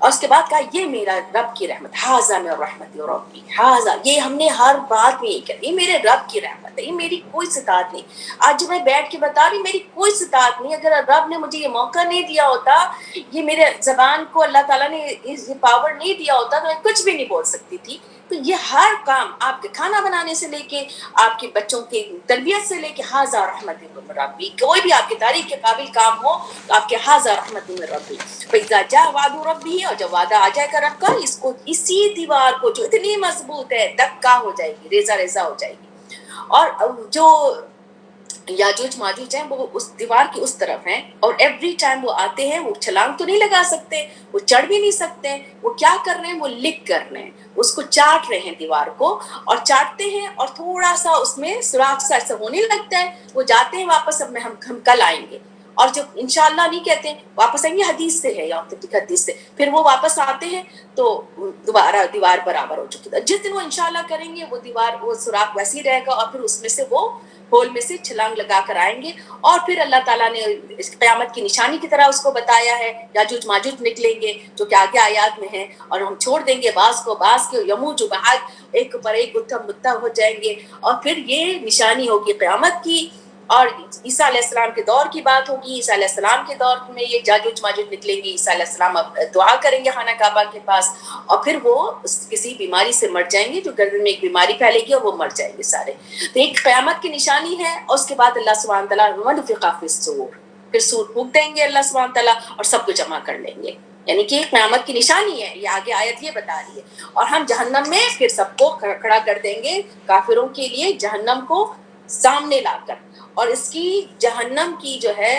اور اس کے بعد کہا یہ میرا رب کی رحمت، حاذا من رحمت ربی، حاذا، یہ ہم نے ہر بات میں یہ کہا یہ میرے رب کی رحمت ہے، یہ میری کوئی ستاعت نہیں. آج جو میں بیٹھ کے بتا رہی میری کوئی ستاعت نہیں. اگر رب نے مجھے یہ موقع نہیں دیا ہوتا، یہ میرے زبان کو اللہ تعالیٰ نے یہ پاور نہیں دیا ہوتا تو میں کچھ بھی نہیں بول سکتی تھی. تو یہ ہر کام، آپ کے کھانا بنانے سے لے کے آپ کے بچوں کی تربیت سے لے کے، حاذا رحمت من ربی، کوئی بھی آپ کی تعریف کے قابل کام ہو تو آپ کے حاذا رحمت من ربی. فَإِذَا جَاءَ وَعْدُ رَبِّهِ، اور جب وعدہ آ جائے گا رب کا، اس کو اسی دیوار کو جو اتنی مضبوط ہے دکا ہو جائے گی، ریزہ ریزہ ہو جائے گی. اور جو یاجوج ماجوج ہیں وہ اس دیوار کی اس طرف ہیں، اور ایوری ٹائم وہ آتے ہیں، وہ چھلانگ تو نہیں لگا سکتے، وہ چڑھ بھی نہیں سکتے. وہ کیا کر رہے ہیں؟ وہ لکھ کر رہے ہیں، اس کو چاٹ رہے ہیں دیوار کو، اور چاٹتے ہیں اور تھوڑا سا اس میں سوراخ سا ایسا ہونے لگتا ہے. وہ جاتے ہیں واپس، اب میں ہم کل آئیں گے، اور جب انشاءاللہ نہیں کہتے ہیں واپس آئیں گے، حدیث سے ہے یا حدیث سے، پھر وہ واپس آتے ہیں تو دوبارہ دیوار برابر ہو چکی ہے. جس دن وہ انشاءاللہ کریں گے وہ دیوار، وہ سوراخ ویسے ہی رہے گا، اور پھر اس میں سے وہ ہول میں سے چھلانگ لگا کر آئیں گے. اور پھر اللہ تعالیٰ نے اس قیامت کی نشانی کی طرح اس کو بتایا ہے، یاجوج ماجوج نکلیں گے جو کہ آگے آیات میں ہیں، اور ہم چھوڑ دیں گے بعض کو بعض کے، یموج و بعد، ایک پر ایک گتھم گتھا ہو جائیں گے. اور پھر یہ نشانی ہوگی قیامت کی. اور عیسیٰ علیہ السلام کے دور کی بات ہوگی، عیسیٰ علیہ السلام کے دور میں یہ یاجوج ماجوج نکلیں گے. عیسیٰ علیہ السلام اب دعا کریں گے خانہ کعبہ کے پاس، اور پھر وہ کسی بیماری سے مر جائیں گے، جو گردن میں ایک بیماری پھیلے گی اور وہ مر جائیں گے سارے. تو ایک قیامت کی نشانی ہے. اور اس کے بعد اللہ سبحانہ تعالیٰ وَنُفِخَ فِی الصُّورِ، پھر سور پھونک دیں گے اللہ سبحانہ تعالیٰ اور سب کو جمع کر لیں گے. یعنی کہ قیامت کی نشانی ہے یہ، آگے آیت یہ بتا رہی ہے. اور ہم جہنم میں پھر سب کو کھڑا کر دیں گے کافروں کے لیے، جہنم کو سامنے لا کر. اور اس کی جہنم کی جو ہے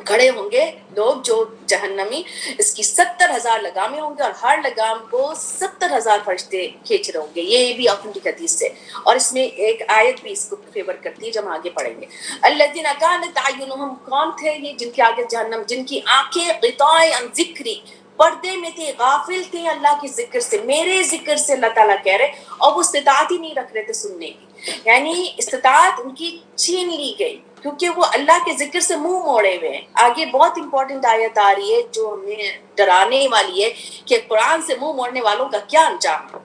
کھڑے ہوں گے لوگ جو جہنمی، اس کی 70,000 لگامیں ہوں گے، اور ہر لگام کو 70,000 فرشتے کھینچ رہے ہوں گے. یہ بھی آتھنٹک حدیث سے. اور اس میں ایک آیت بھی اس کو فیور کرتی ہے جو ہم آگے پڑھیں گے. الذین کانت اعینہم، کون تھے یہ جن کے آگے جہنم، جن کی آنکھیں غطاء عن ذکری، پردے میں تھے، غافل تھے اللہ کے ذکر سے، میرے ذکر سے، اللہ تعالیٰ کہہ رہے، اور وہ استطاعت ہی نہیں رکھ رہے تھے سننے کی. یعنی استطاعت ان کی چھین لی گئی کیونکہ وہ اللہ کے ذکر سے منہ موڑے ہوئے ہیں. آگے بہت امپورٹنٹ آیت آ رہی ہے جو ہمیں ڈرانے والی ہے کہ قرآن سے منہ موڑنے والوں کا کیا انجام ہے.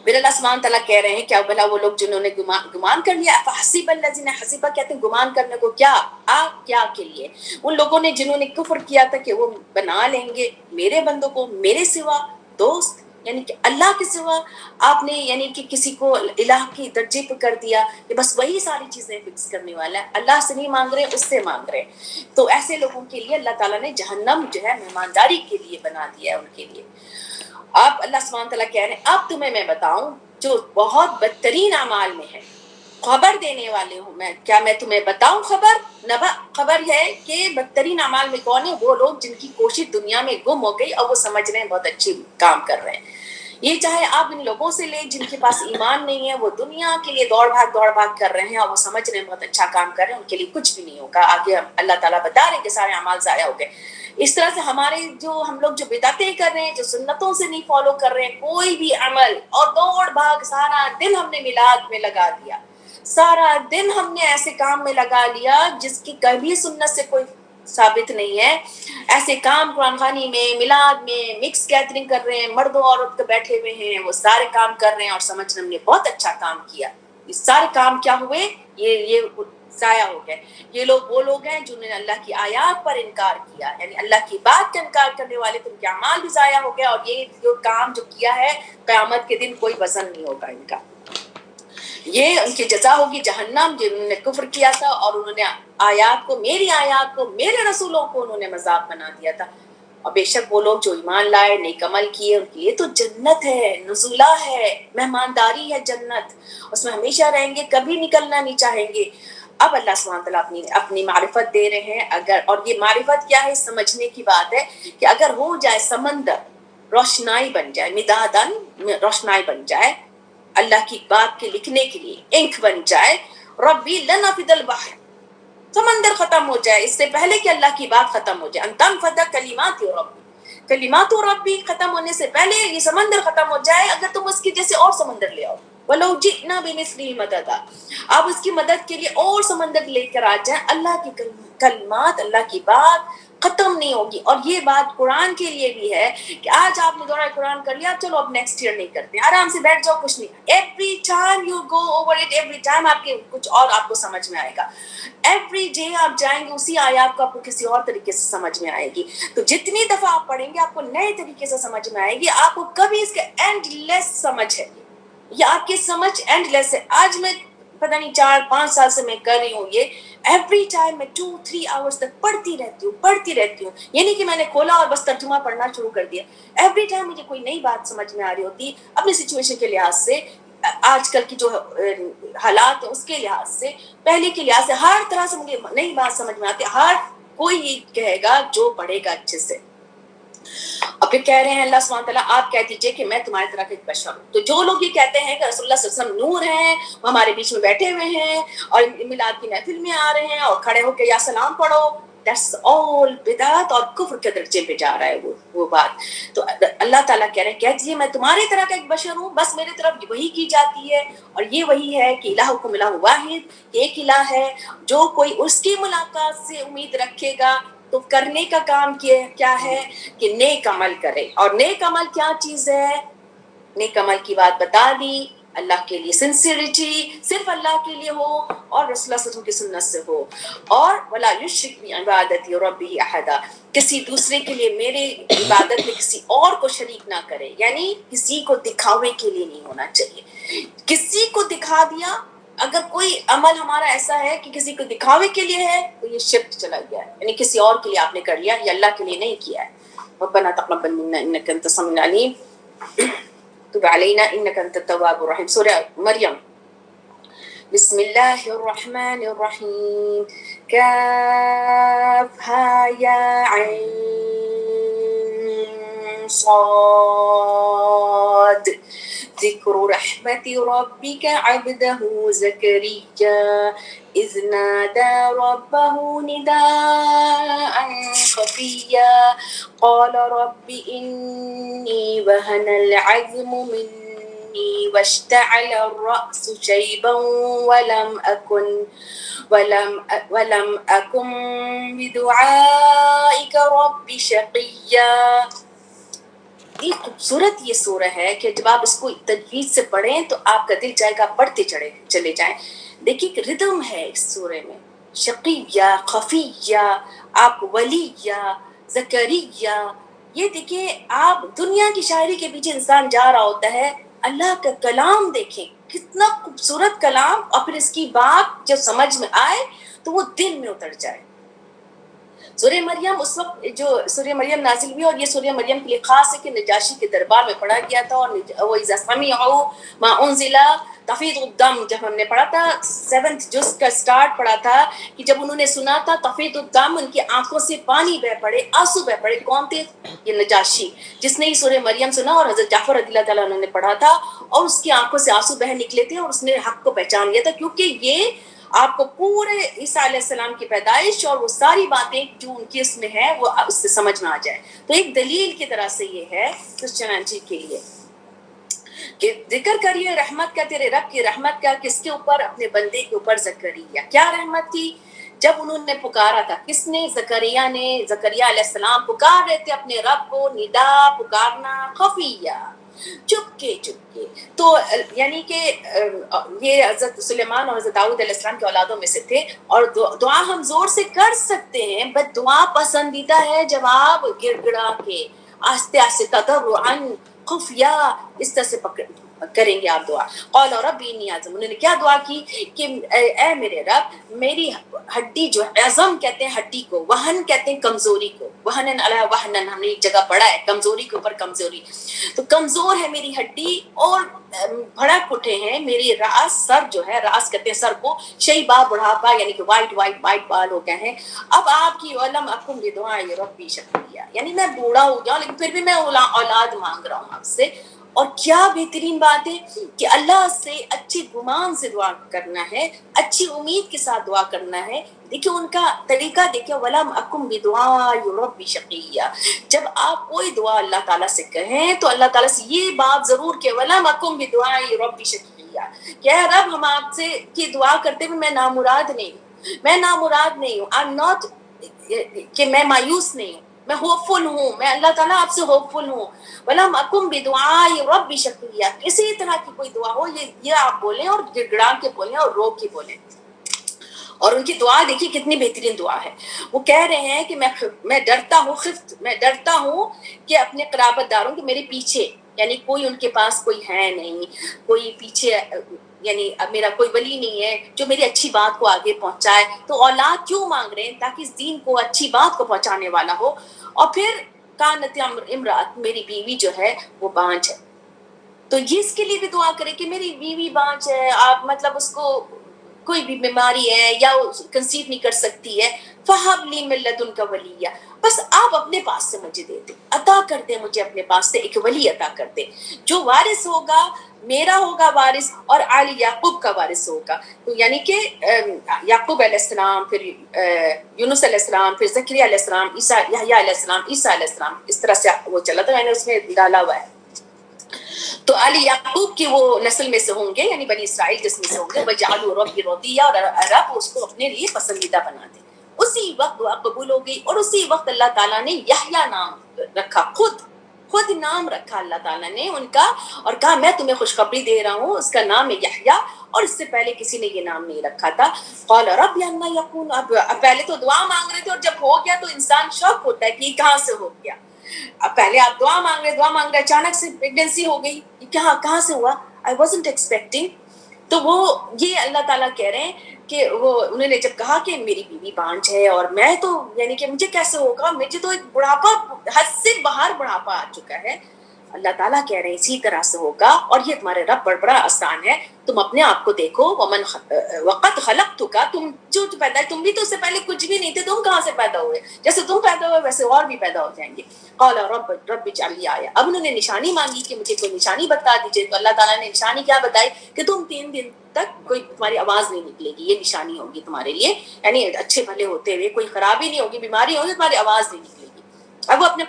پھر اللہ سبحانہ تعالیٰ کہہ رہے ہیں کیا بھلا وہ لوگ جنہوں نے گمان کر لیا، فحسب الذین، حسبہ کہتے ہیں گمان کرنے کو، کیا کے لیے، ان لوگوں نے جنہوں نے کفر کیا تھا کہ وہ بنا لیں گے میرے بندوں کو میرے سوا دوست، یعنی کہ اللہ کے سوا آپ نے یعنی کہ کسی کو الہ کی درجے پہ کر دیا کہ بس وہی ساری چیزیں فکس کرنے والا ہے، اللہ سے نہیں مانگ رہے اس سے مانگ رہے. تو ایسے لوگوں کے لیے اللہ تعالیٰ نے جہنم جو ہے مہمانداری کے لیے بنا دیا ہے ان کے لیے. اب اللہ سبحانہ تعالیٰ کہہ رہے ہیں اب تمہیں میں بتاؤں جو بہت بدترین اعمال میں ہے، خبر دینے والے ہوں میں. کیا میں تمہیں بتاؤں خبر؟ نبا، خبر ہے کہ بدترین اعمال میں کون ہے؟ وہ لوگ جن کی کوشش دنیا میں گم ہو گئی اور وہ سمجھ رہے ہیں بہت اچھی کام کر رہے ہیں. یہ چاہے آپ ان لوگوں سے لیں جن کے پاس ایمان نہیں ہے، وہ دنیا کے لیے دوڑ بھاگ کر رہے ہیں اور وہ سمجھ رہے ہیں بہت اچھا کام کر رہے ہیں، ان کے لیے کچھ بھی نہیں ہوگا. آگے اللہ تعالیٰ بتا رہے ہیں کہ سارے اعمال ضائع ہو گئے. اس طرح سے ہمارے جو ہم لوگ جو بدعتیں کر رہے ہیں، جو سنتوں سے نہیں فالو کر رہے ہیں کوئی بھی عمل، اور دوڑ بھاگ سارا دن ہم نے میلاد میں لگا دیا، سارا دن ہم نے ایسے کام میں لگا لیا جس کی کبھی سنت سے کوئی ثابت نہیں ہے. ایسے کام قرآن خوانی میں، میلاد میں، مکس گیدرنگ کر رہے ہیں، مرد و عورت بیٹھے ہوئے ہیں، وہ سارے کام کر رہے ہیں اور سمجھ رہے ہم نے بہت اچھا کام کیا. یہ سارے کام کیا ہوئے؟ یہ ضائع ہو گئے. یہ لوگ وہ لوگ ہیں جنہوں نے اللہ کی آیات پر انکار کیا، یعنی اللہ کی بات کا انکار کرنے والے، تو ان کے اعمال بھی ضائع ہو گئے. اور یہ جو کام جو کیا ہے قیامت کے دن کوئی وزن نہیں ہوگا ان کا. یہ ان کی جزا ہوگی جہنم، جنہوں نے کفر کیا تھا اور انہوں نے آیات کو، میری آیات کو، میرے رسولوں کو انہوں نے مذاق بنا دیا تھا. اور بے شک وہ لوگ جو ایمان لائے، نیک عمل کیے، ان کے لیے تو جنت ہے، نزولہ ہے، مہمانداری ہے جنت، اس میں ہمیشہ رہیں گے، کبھی نکلنا نہیں چاہیں گے. اب اللہ سبحانہ تعالیٰ اپنی معرفت دے رہے ہیں. اگر، اور یہ معرفت کیا ہے، سمجھنے کی بات ہے کہ اگر ہو جائے سمندر روشنائی بن جائے، مدادن روشنائی بن جائے اللہ کی بات کے لکھنے کے لیے، انک بن جائے، ربی لنفد البحر، سمندر ختم ہو جائے اس سے پہلے کہ اللہ کی بات ختم ہو جائے، ان تنفد کلمات ربی، کلمات ربی ختم ہونے سے پہلے یہ سمندر ختم ہو جائے، اگر تم اس کی جیسے اور سمندر لے آؤ، وَلَوْ جِئْنَا بِمِثْلِهِ مَدَدًا، آپ اس کی مدد کے لیے اور سمندر لے کر آ جائیں. اللہ کی کلمات، اللہ کی بات ختم نہیں ہوگی. اور یہ بات قرآن کے لیے بھی ہے کہ آج آپ نے دورہ قرآن کر لیا, چلو اب نیکسٹ ایئر نہیں کرتے, آرام سے بیٹھ جاؤ, کچھ نہیں. Every time you go over it, every time آپ کے کچھ اور آپ کو سمجھ میں آئے گا. ایوری ڈے آپ جائیں گے اسی آیات کو آپ کو کسی اور طریقے سے سمجھ میں آئے گی. تو جتنی دفعہ آپ پڑھیں گے آپ کو نئے طریقے سے سمجھ میں آئے گی. آپ کو کبھی اس کا اینڈ لیس سمجھ ہے, یہ آپ کی سمجھ اینڈ لیس ہے. آج میں پتہ نہیں 4-5 سال سے میں کر رہی ہوں یہ, ایوری ٹائم میں 2-3 آورس تک پڑھتی رہتی ہوں. یہ نہیں کہ میں نے کھولا اور بس ترجمہ پڑھنا شروع کر دیا. ایوری ٹائم مجھے کوئی نئی بات سمجھ میں آ رہی ہوتی, اپنی سچویشن کے لحاظ سے, آج کل کی جو حالات ہیں اس کے لحاظ سے, پہلے کے لحاظ سے, ہر طرح سے مجھے نئی بات سمجھ میں آتی ہے. ہر کوئی یہ کہے گا جو پڑھے گا اچھے سے. اور پھر کہہ رہے ہیں اللہ سبحانہ تعالیٰ آپ کہہ دیجئے کہ میں تمہاری طرح کا ایک بشر ہوں. تو جو لوگ یہ کہتے ہیں کہ رسول اللہ صلی اللہ علیہ وسلم نور ہیں, وہ ہمارے بیچ میں بیٹھے ہوئے ہیں اور میلاد کی محفل میں آ رہے ہیں اور کھڑے ہو کے یا سلام پڑھو, that's all بدعت اور کفر کے درجے پہ جا رہا ہے وہ بات. تو اللہ تعالیٰ کہہ رہے ہیں کہہ دیجیے میں تمہاری طرح کا ایک بشر ہوں, بس میرے طرف وہی کی جاتی ہے, اور یہ وہی ہے کہ الہکم الہ واحد, ایک الہ ہے. جو کوئی اس کی ملاقات سے امید رکھے گا تو کرنے کا کام کیا ہے کہ نیک عمل کرے. اور نیک عمل کیا چیز ہے؟ نیک عمل کی بات بتا دی. اللہ کے لیے سنسیئرٹی, صرف اللہ کے لیے ہو اور رسول اللہ صلی اللہ علیہ وسلم کی سنت سے ہو. اور ولا یشرک بعبادتی ربہ احدا, کسی دوسرے کے لیے میرے عبادت میں کسی اور کو شریک نہ کرے. یعنی کسی کو دکھاوے کے لیے نہیں ہونا چاہیے. کسی کو دکھا دیا, اگر کوئی عمل ہمارا ایسا ہے کہ کسی کو دکھاوے کے لیے ہے تو یہ شرک چلا گیا ہے, یعنی کسی اور کے لیے آپ نے کر لیا, یہ اللہ کے لیے نہیں کیا ہے. ربنا تقبل منا انك انت السميع العليم تب علينا انك انت التواب الرحيم. سورہ مریم. بسم اللہ الرحمن الرحیم. کافها یا عین صاد ذکر رحمت ربک عبده زکریا اذ نادى ربه نداء خفيا قال رب إني وهن العظم مني واشتعل الرأس شيبا ولم أكن بدعائك رب شقيا. یہ خوبصورت یہ سورہ ہے کہ جب آپ اس کو تجوید سے پڑھیں تو آپ کا دل چاہے گا پڑھتے چلے جائیں. دیکھیے کہ ردم ہے اس سورے میں, شقیہ, خفیہ, آپ ولیہ, زکریہ. یہ دیکھیے آپ دنیا کی شاعری کے پیچھے انسان جا رہا ہوتا ہے, اللہ کا کلام دیکھیں کتنا خوبصورت کلام, اور پھر اس کی بات جب سمجھ میں آئے تو وہ دل میں اتر جائے. سورہ مریم اس وقت جو سورہ مریم نازل ہوئی, اور یہ سورہ مریم کے لیے خاص ہے کہ نجاشی کے دربار میں پڑھا گیا تھا. اور وَإِذَا سَمِعُوا مَا أُنزِلَ تفیض الدم, جب ہم نے پڑھا تھا 7th جز کا سٹارٹ پڑھا تھا کہ جب انہوں نے سنا تھا تفیض الدم, ان کی آنکھوں سے پانی بہ پڑے, آنسو بہ پڑے. کون تھے؟ یہ نجاشی, جس نے یہ سورہ مریم سنا اور حضرت جعفر رضی اللہ تعالیٰ عنہ نے پڑھا تھا, اور اس کی آنکھوں سے آنسو بہ نکلے تھے, اور اس نے حق کو پہچان لیا تھا, کیونکہ یہ آپ کو پورے عیسیٰ علیہ السلام کی پیدائش اور وہ ساری باتیں جو ان کی اس میں ہے وہ اس سے سمجھ میں آ جائے. تو ایک دلیل کی طرح سے یہ ہے کرسچن انجیل کے لیے کہ ذکر کریے رحمت کا, تیرے رب کی رحمت کا. کس کے اوپر؟ اپنے بندے کے اوپر زکریا. کیا رحمت تھی؟ جب انہوں نے پکارا تھا, کس نے؟ زکریا نے. زکریا علیہ السلام پکار رہے تھے اپنے رب کو, ندا پکارنا, خفیہ, چپکے. تو یعنی کہ یہ حضرت سلیمان اور حضرت داؤد علیہ السلام کے اولادوں میں سے تھے. اور دعا ہم زور سے کر سکتے ہیں, بس دعا پسندیدہ ہے جب آپ گڑ گڑا کے آہستہ آہستہ تضرعاً خفیہ اس طرح سے کریں گے آپ دعا. قال ربی انی اعظم, انہوں نے کیا دعا کی کہ اے میرے رب, میری ہڈی جو عظم کہتے ہیں ہڈی کو, وہن کہتے ہیں کمزوری کو, وہنن علی وہنن ہم نے ایک جگہ پڑھا ہے, کمزوری کے اوپر کمزوری. تو کمزور ہے میری ہڈی اور بھڑک اٹھے ہیں میری راس, سر جو ہے, راس کہتے ہیں سر کو, شیبہ بڑھاپا یعنی کہ وائٹ بال ہو گئے ہیں. اب آپ کی علم اکم بدعاء ربی شقیہ, یعنی میں بوڑھا ہو گیا لیکن پھر بھی میں اولاد مانگ رہا ہوں آپ سے. اور کیا بہترین بات ہے کہ اللہ سے اچھی گمان سے دعا کرنا ہے, اچھی امید کے ساتھ دعا کرنا ہے. دیکھیں ان کا طریقہ دیکھیں, وَلَمْ أَكُمْ بِدُعَاءِ رَبِّ شَقِيًّا. جب آپ کوئی دعا اللہ تعالیٰ سے کہیں تو اللہ تعالیٰ سے یہ بات ضرور کہ وَلَمْ أَكُمْ بِدُعَاءِ رَبِّ شَقِيًّا, کہ اے رب ہم آپ سے کی دعا کرتے ہوئے میں نامراد نہیں ہوں, I'm not کہ میں مایوس نہیں ہوں، میں ہوپفل ہوں، میں اللہ تعالیٰ آپ سے ہوپفل ہوں. وَلَمْ أَكُمْ بِدُعَاءِ رَبِّ شَقِيًّا، کسی طرح کی کوئی دعا ہو یہ آپ بولیں اور گڑ گڑا کے بولیں اور رو کے بولیں. اور ان کی دعا دیکھیے کتنی بہترین دعا ہے. وہ کہہ رہے ہیں کہ میں ڈرتا ہوں، میں ڈرتا ہوں کہ اپنے قرابت داروں کے میرے پیچھے، یعنی کوئی ان کے پاس کوئی ہے نہیں، کوئی پیچھے، یعنی اب میرا کوئی ولی نہیں ہے جو میری اچھی بات کو آگے پہنچائے. تو اولاد کیوں مانگ رہے ہیں؟ تاکہ اس دین کو، اچھی بات کو پہنچانے والا ہو. اور پھر کانت امرات، میری بیوی جو ہے وہ بانجھ ہے. تو یہ اس کے لیے بھی دعا کرے کہ میری بیوی بانجھ ہے، آپ مطلب اس کو کوئی بھی بیماری ہے یا کنسیو نہیں کر سکتی ہے، فہب لی من لدنک ولیہ، بس آپ اپنے پاس سے مجھے دے دیں، عطا کر دیں مجھے اپنے پاس سے ایک ولی عطا کر دیں جو وارث ہوگا، میرا ہوگا وارث اور آل یعقوب کا وارث ہوگا. تو یعنی کہ یعقوب علیہ السلام، پھر یونس علیہ السلام، پھر زکریا علیہ السلام، یحییٰ علیہ السلام، عیسیٰ علیہ السلام، اس طرح سے وہ چلا تھا، میں نے اس میں ڈالا ہوا ہے. تو آل یعقوب کی وہ نسل میں سے ہوں گے، یعنی بنی اسرائیل جس میں سے ہوں گے. وَجَعَلُوا رَبِّ رَضِيًّا، اور رب اس کو اپنے لیے پسندیدہ بنا دے. اسی وقت دعا قبول ہو گئی، اور اسی وقت اللہ تعالیٰ نے یحییٰ نام رکھا، خود نام رکھا اللہ تعالیٰ نے ان کا، اور کہا میں تمہیں خوشخبری دے رہا ہوں، اس کا نام ہے یحییٰ، اور اس سے پہلے کسی نے یہ نام نہیں رکھا تھا. قال رب انا یکون، اب پہلے تو دعا مانگ رہے تھے اور جب ہو گیا تو انسان شوق ہوتا ہے کہ یہ کہاں سے ہو گیا. اب پہلے آپ دعا مانگ رہے اچانک سے پریگننسی ہو گئی، کہاں سے ہوا؟ I wasn't expecting. تو وہ یہ اللہ تعالیٰ کہہ رہے ہیں کہ وہ انہوں نے جب کہا کہ میری بیوی بانجھ ہے اور میں تو یعنی کہ مجھے کیسے ہوگا، مجھے تو ایک بڑھاپا، حد سے باہر بڑھاپا آ چکا ہے. اللہ تعالیٰ کہہ رہے ہیں اسی طرح سے ہوگا، اور یہ تمہارے رب بڑا آسان ہے. تم اپنے آپ کو دیکھو، وقت خلقتک، تم جو پیدا ہے، تم بھی تو اس سے پہلے کچھ بھی نہیں تھے، تم کہاں سے پیدا ہوئے؟ جیسے تم پیدا ہوئے ویسے اور بھی پیدا ہو جائیں گے. قال رب اجعل لی آیہ، اب انہوں نے نشانی مانگی کہ مجھے کوئی نشانی بتا دیجیے. تو اللہ تعالیٰ نے نشانی کیا بتائی کہ تم 3 دن تک کوئی تمہاری آواز نہیں نکلے گی، یہ نشانی ہوگی تمہارے لیے. یعنی اچھے بھلے ہوتے ہوئے کوئی خرابی نہیں ہوگی، بیماری ہوگی، تمہاری آواز نہیں نکلے گی. اب وہ اپنے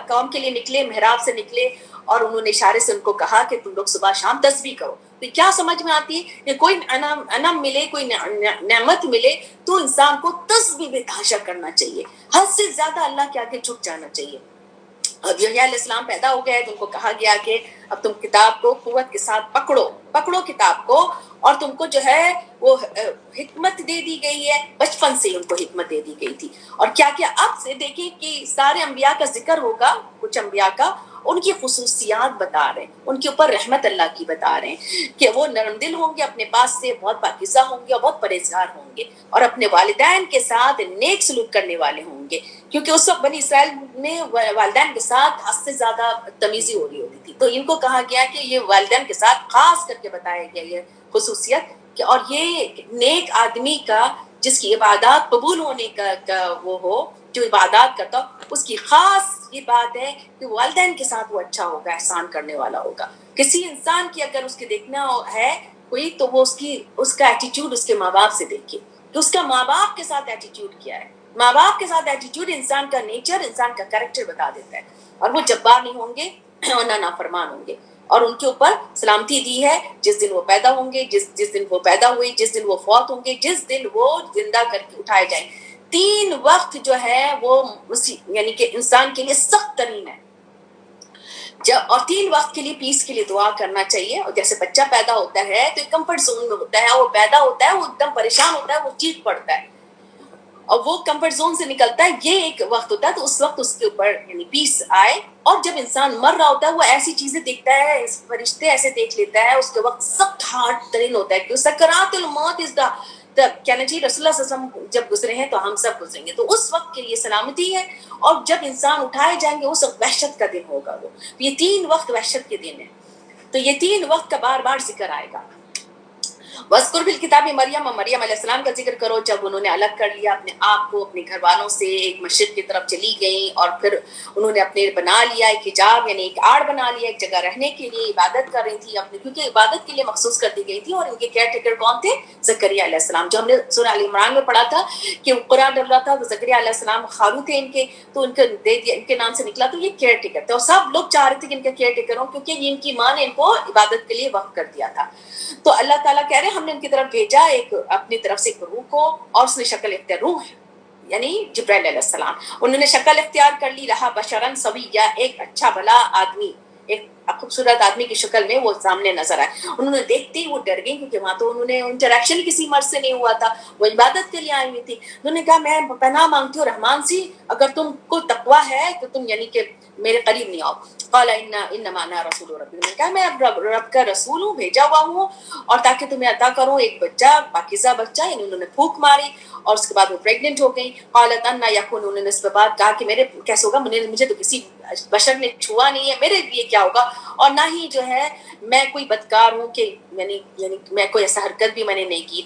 قوم کے لیے نکلے، محراب سے نکلے، اور انہوں نے اشارے سے ان کو کہا کہ تم لوگ صبح شام تسبیح کرو. تو کیا سمجھ میں آتی ہے کہ کوئی انعام ملے، کوئی نعمت ملے تو انسان کو تسبیح بے تحاشا کرنا چاہیے، حد سے زیادہ اللہ کے آگے جھک جانا چاہیے. اب یحییٰ علیہ السلام پیدا ہو گئے تو ان کو کہا گیا کہ اب تم کتاب کو قوت کے ساتھ پکڑو کتاب کو، اور تم کو جو ہے وہ حکمت دے دی گئی ہے، بچپن سے ان کو حکمت دے دی گئی تھی. اور کیا اب سے دیکھیں کہ سارے انبیاء کا ذکر ہوگا، کچھ انبیاء کا ان کی خصوصیات بتا رہے ہیں، ان کے اوپر رحمت اللہ کی بتا رہے ہیں کہ وہ نرم دل ہوں گے، اپنے پاس سے بہت پاکیزہ ہوں گے اور بہت پرہیزگار ہوں گے، اور اپنے والدین کے ساتھ نیک سلوک کرنے والے ہوں گے. کیونکہ اس وقت بنی اسرائیل میں والدین کے ساتھ حد سے زیادہ بدتمیزی ہو رہی ہوتی تھی، تو ان کو کہا گیا کہ یہ والدین کے ساتھ خاص کر کے بتایا گیا یہ خصوصیت کہ، اور یہ نیک آدمی کا جس کی عبادات قبول ہونے کا وہ ہو، جو عبادات کرتا ہو، اس کی خاص یہ بات ہے کہ والدین کے ساتھ وہ اچھا ہوگا، احسان کرنے والا ہوگا. کسی انسان کی اگر اس کے دیکھنا ہے کوئی، تو وہ اس کا ایٹیٹیوڈ اس کے ماں باپ سے دیکھے کہ اس کا ماں باپ کے ساتھ ایٹیٹیوڈ کیا ہے. ماں باپ کے ساتھ ایٹیٹیوڈ انسان کا نیچر، انسان کا کریکٹر بتا دیتا ہے. اور وہ جبار نہیں ہوں گے اور نہ نافرمان ہوں گے، اور ان کے اوپر سلامتی دی ہے جس دن وہ پیدا ہوں گے، جس دن وہ پیدا ہوئے، جس دن وہ فوت ہوں گے، جس دن وہ زندہ کر کے اٹھائے جائیں. 3 وقت جو ہے وہ یعنی کہ انسان کے لیے سخت ترین ہے. اور 3 وقت کے لیے پیس کے لیے دعا کرنا چاہیے. اور جیسے بچہ پیدا ہوتا ہے تو ایک کمفرٹ زون میں ہوتا ہے، وہ پیدا ہوتا ہے، وہ ایک دم پریشان ہوتا ہے، وہ چیخ پڑتا ہے اور وہ کمفرٹ زون سے نکلتا ہے. یہ ایک وقت ہوتا ہے، تو اس وقت اس کے اوپر یعنی پیس آئے. اور جب انسان مر رہا ہوتا ہے وہ ایسی چیزیں دیکھتا ہے، فرشتے ایسے دیکھ لیتا ہے، اس کے وقت سخت ہارٹ ترین ہوتا ہے کہ سکرات الموت از دا کہنا چاہیے رسول اللہ صلی اللہ علیہ وسلم جب گزرے ہیں تو ہم سب گزریں گے، تو اس وقت کے لیے سلامتی ہے. اور جب انسان اٹھائے جائیں گے اس وقت وحشت کا دن ہوگا. وہ یہ 3 وقت وحشت کے دن ہیں. تو یہ 3 وقت کا بار بار ذکر آئے گا. وَاذْكُرْ فِي الْكِتَابِ مریم، مریم علیہ السلام کا ذکر کرو جب انہوں نے الگ کر لیا اپنے آپ کو اپنے گھر والوں سے، ایک مشرق کی طرف چلی گئیں، اور پھر انہوں نے اپنے بنا لیا ایک حجاب، یعنی ایک آڑ بنا لیا، ایک جگہ رہنے کے لیے. عبادت کر رہی تھی اپنے، کیونکہ عبادت کے لیے مخصوص کر دی گئی تھی. اور ان کے کیئر ٹیکر کون تھے؟ زکریا علیہ السلام، جو ہم نے سورہ ال عمران میں پڑھا تھا کہ قرآن ڈر رہا تھا تو زکریا علیہ السلام خالو تھے ان کے، تو ان کو دے دیا، ان کے نام سے نکلا، تو یہ کیئر ٹیکر تھے. اور سب لوگ چاہ رہے تھے کہ ان کا کیئر ٹیکر ہو، کیونکہ ان کی ماں نے ان کو عبادت کے لیے وقف کر دیا تھا. تو اللہ تعالیٰ کہہ رہے ہیں ہم نے ان کی طرف بھیجا ایک اپنی طرف سے ایک روح کو، اور اس نے شکل اختیار روح یعنی جبرائیل علیہ السلام، انہوں نے شکل اختیار کر لی، رہا بشرن سویہ، ایک اچھا بھلا آدمی، ایک خوبصورت آدمی کی شکل میں وہ سامنے نظر آئے. انہوں نے دیکھتے ہی وہ ڈر گئی، کیونکہ وہاں تو انہوں نے انٹریکشن کسی مرد سے نہیں ہوا تھا، وہ عبادت کے لیے آئی ہوئی تھی. انہوں نے کہا میں پناہ مانگتی ہوں رحمان سی، اگر تم کو تقویٰ ہے تو تم یعنی کہ میرے قریب نہیں آؤ. قال انما انا رسول ربی، نے کہا میں رب کا رسول ہوں، بھیجا ہوا ہوں، اور تاکہ تمہیں عطا کروں ایک بچہ، پاکیزہ بچہ. یعنی انہوں نے پھونک ماری اور اس کے بعد وہ پریگننٹ ہو گئی. قالت انا یکون، انہوں نے اس کے بعد کہا کہ میرے کیسے ہوگا، مجھے تو کسی بشر نے چھوا نہیں ہے، میرے لیے کیا ہوگا، اور نہ ہی جو ہے میں کوئی بدکار ہوں کہ یعنی میں کوئی ایسا حرکت بھی میں نے نہیں کی.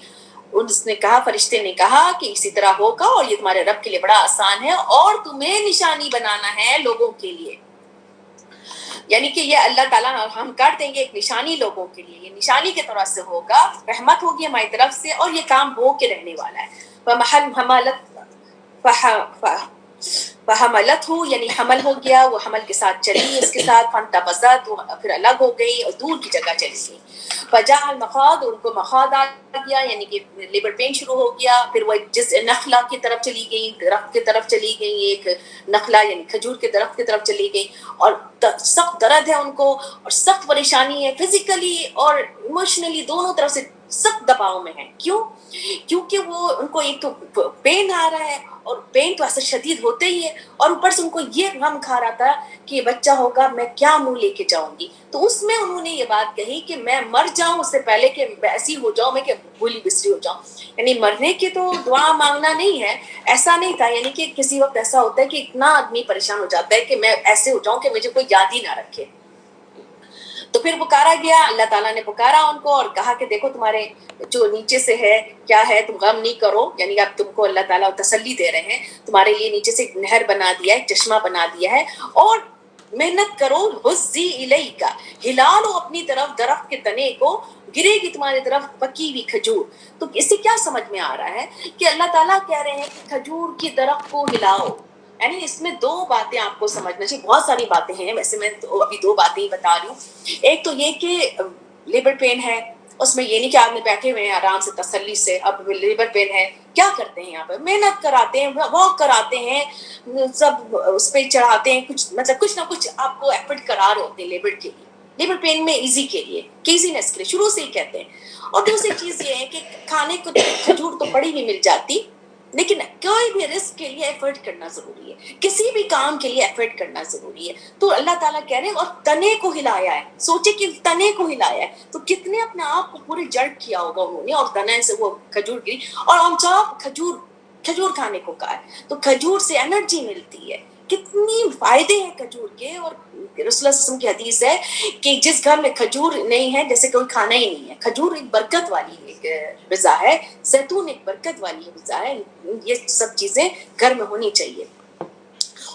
اس نے کہا، فرشتے نے کہا کہ اسی طرح ہوگا، اور یہ تمہارے رب کے لیے بڑا آسان ہے، اور تمہیں نشانی بنانا ہے لوگوں کے لیے. یعنی کہ یہ اللہ تعالیٰ ہم کر دیں گے ایک نشانی لوگوں کے لیے، یہ نشانی کی طرح سے ہوگا، رحمت ہوگی ہماری طرف سے، اور یہ کام ہو کے رہنے والا ہے. فحملت ہو، یعنی حمل ہو گیا، وہ حمل کے ساتھ چلی اس کے ساتھ، فانتبذت، پھر الگ ہو گئی اور دور کی جگہ چلی گئی. فجاء المخاض، ان کو مخاض آ گیا، یعنی کہ لیبر پین شروع ہو گیا. پھر وہ جس نخلا کی طرف چلی گئی، درخت کی طرف چلی گئی، ایک نخلا یعنی کھجور کے درخت کی طرف چلی گئی، اور سخت درد ہے ان کو، اور سخت پریشانی ہے، فزیکلی اور ایموشنلی دونوں طرف سے سخت دباؤ میں ہے. کیونکہ وہ ان کو ایک تو پین آ رہا ہے، اور پین تو ایسا شدید ہوتے ہی ہے، اور اوپر سے ان کو یہ غم کھا رہا تھا کہ یہ بچہ ہوگا، میں کیا منہ لے کے جاؤں گی. تو اس میں انہوں نے یہ بات کہی کہ میں مر جاؤں اس سے پہلے کہ ایسی ہو جاؤں میں کہ بھولی بسری ہو جاؤں. یعنی مرنے کی تو دعا مانگنا نہیں ہے، ایسا نہیں تھا. یعنی کہ کسی وقت ایسا ہوتا ہے کہ اتنا آدمی پریشان ہو جاتا ہے کہ میں ایسے ہو جاؤں کہ مجھے کوئی یاد ہی نہ رکھے. تو پھر پکارا گیا، اللہ تعالیٰ نے پکارا ان کو اور کہا کہ دیکھو تمہارے جو نیچے سے ہے کیا ہے، تم غم نہیں کرو. یعنی اب تم کو اللہ تعالیٰ تسلی دے رہے ہیں، تمہارے لیے نیچے سے ایک نہر بنا دیا ہے، ایک چشمہ بنا دیا ہے، اور محنت کرو. حزی الیک، ہلا لو اپنی طرف درخت کے تنے کو، گرے گی تمہاری طرف پکی ہوئی کھجور. تو اس سے کیا سمجھ میں آ رہا ہے کہ اللہ تعالیٰ کہہ رہے ہیں کہ کھجور کی درخت کو ہلاؤ. یعنی اس میں دو باتیں آپ کو سمجھنا چاہیے، بہت ساری باتیں ہیں ویسے، میں ابھی دو باتیں ہی بتا رہی ہوں. ایک تو یہ کہ لیبر پین ہے، اس میں یہ نہیں کہ آپ نے بیٹھے ہوئے ہیں آرام سے تسلی سے، اب لیبر پین ہے کیا کرتے ہیں یہاں پہ، محنت کراتے ہیں، واک کراتے ہیں، سب اس پہ چڑھاتے ہیں، کچھ نہ کچھ آپ کو ایفرٹ کرا رہے ہوتے ہیں لیبر کے لیے، لیبر پین میں ایزی کے لیے، ایزینس کے لیے شروع سے ہی کہتے ہیں. اور دوسری چیز یہ ہے کہ کھانے کو کھجور تو پڑی بھی مل جاتی، لیکن کوئی بھی رزق کے لیے ایفرٹ کرنا ضروری ہے، کسی بھی کام کے لیے ایفرٹ کرنا ضروری ہے. تو اللہ تعالیٰ کہہ رہے ہیں اور تنے کو ہلایا ہے. سوچے کہ تنے کو ہلایا ہے تو کتنے اپنے آپ کو پورے جڑ کیا ہوگا انہوں نے، اور تنے سے وہ کھجور گری. اور ہم چاپ کھجور کھانے کو کہا ہے، تو کھجور سے انرجی ملتی ہے. کتنی فائدے ہیں کھجور کے. اور رسول اللہ صلی اللہ علیہ وسلم کی حدیث ہے کہ جس گھر میں کھجور نہیں ہے جیسے کوئی کھانا ہی نہیں ہے. کھجور ایک برکت والی ایک غذا ہے، زیتون ایک برکت والی غذا ہے. یہ سب چیزیں گھر میں ہونی چاہیے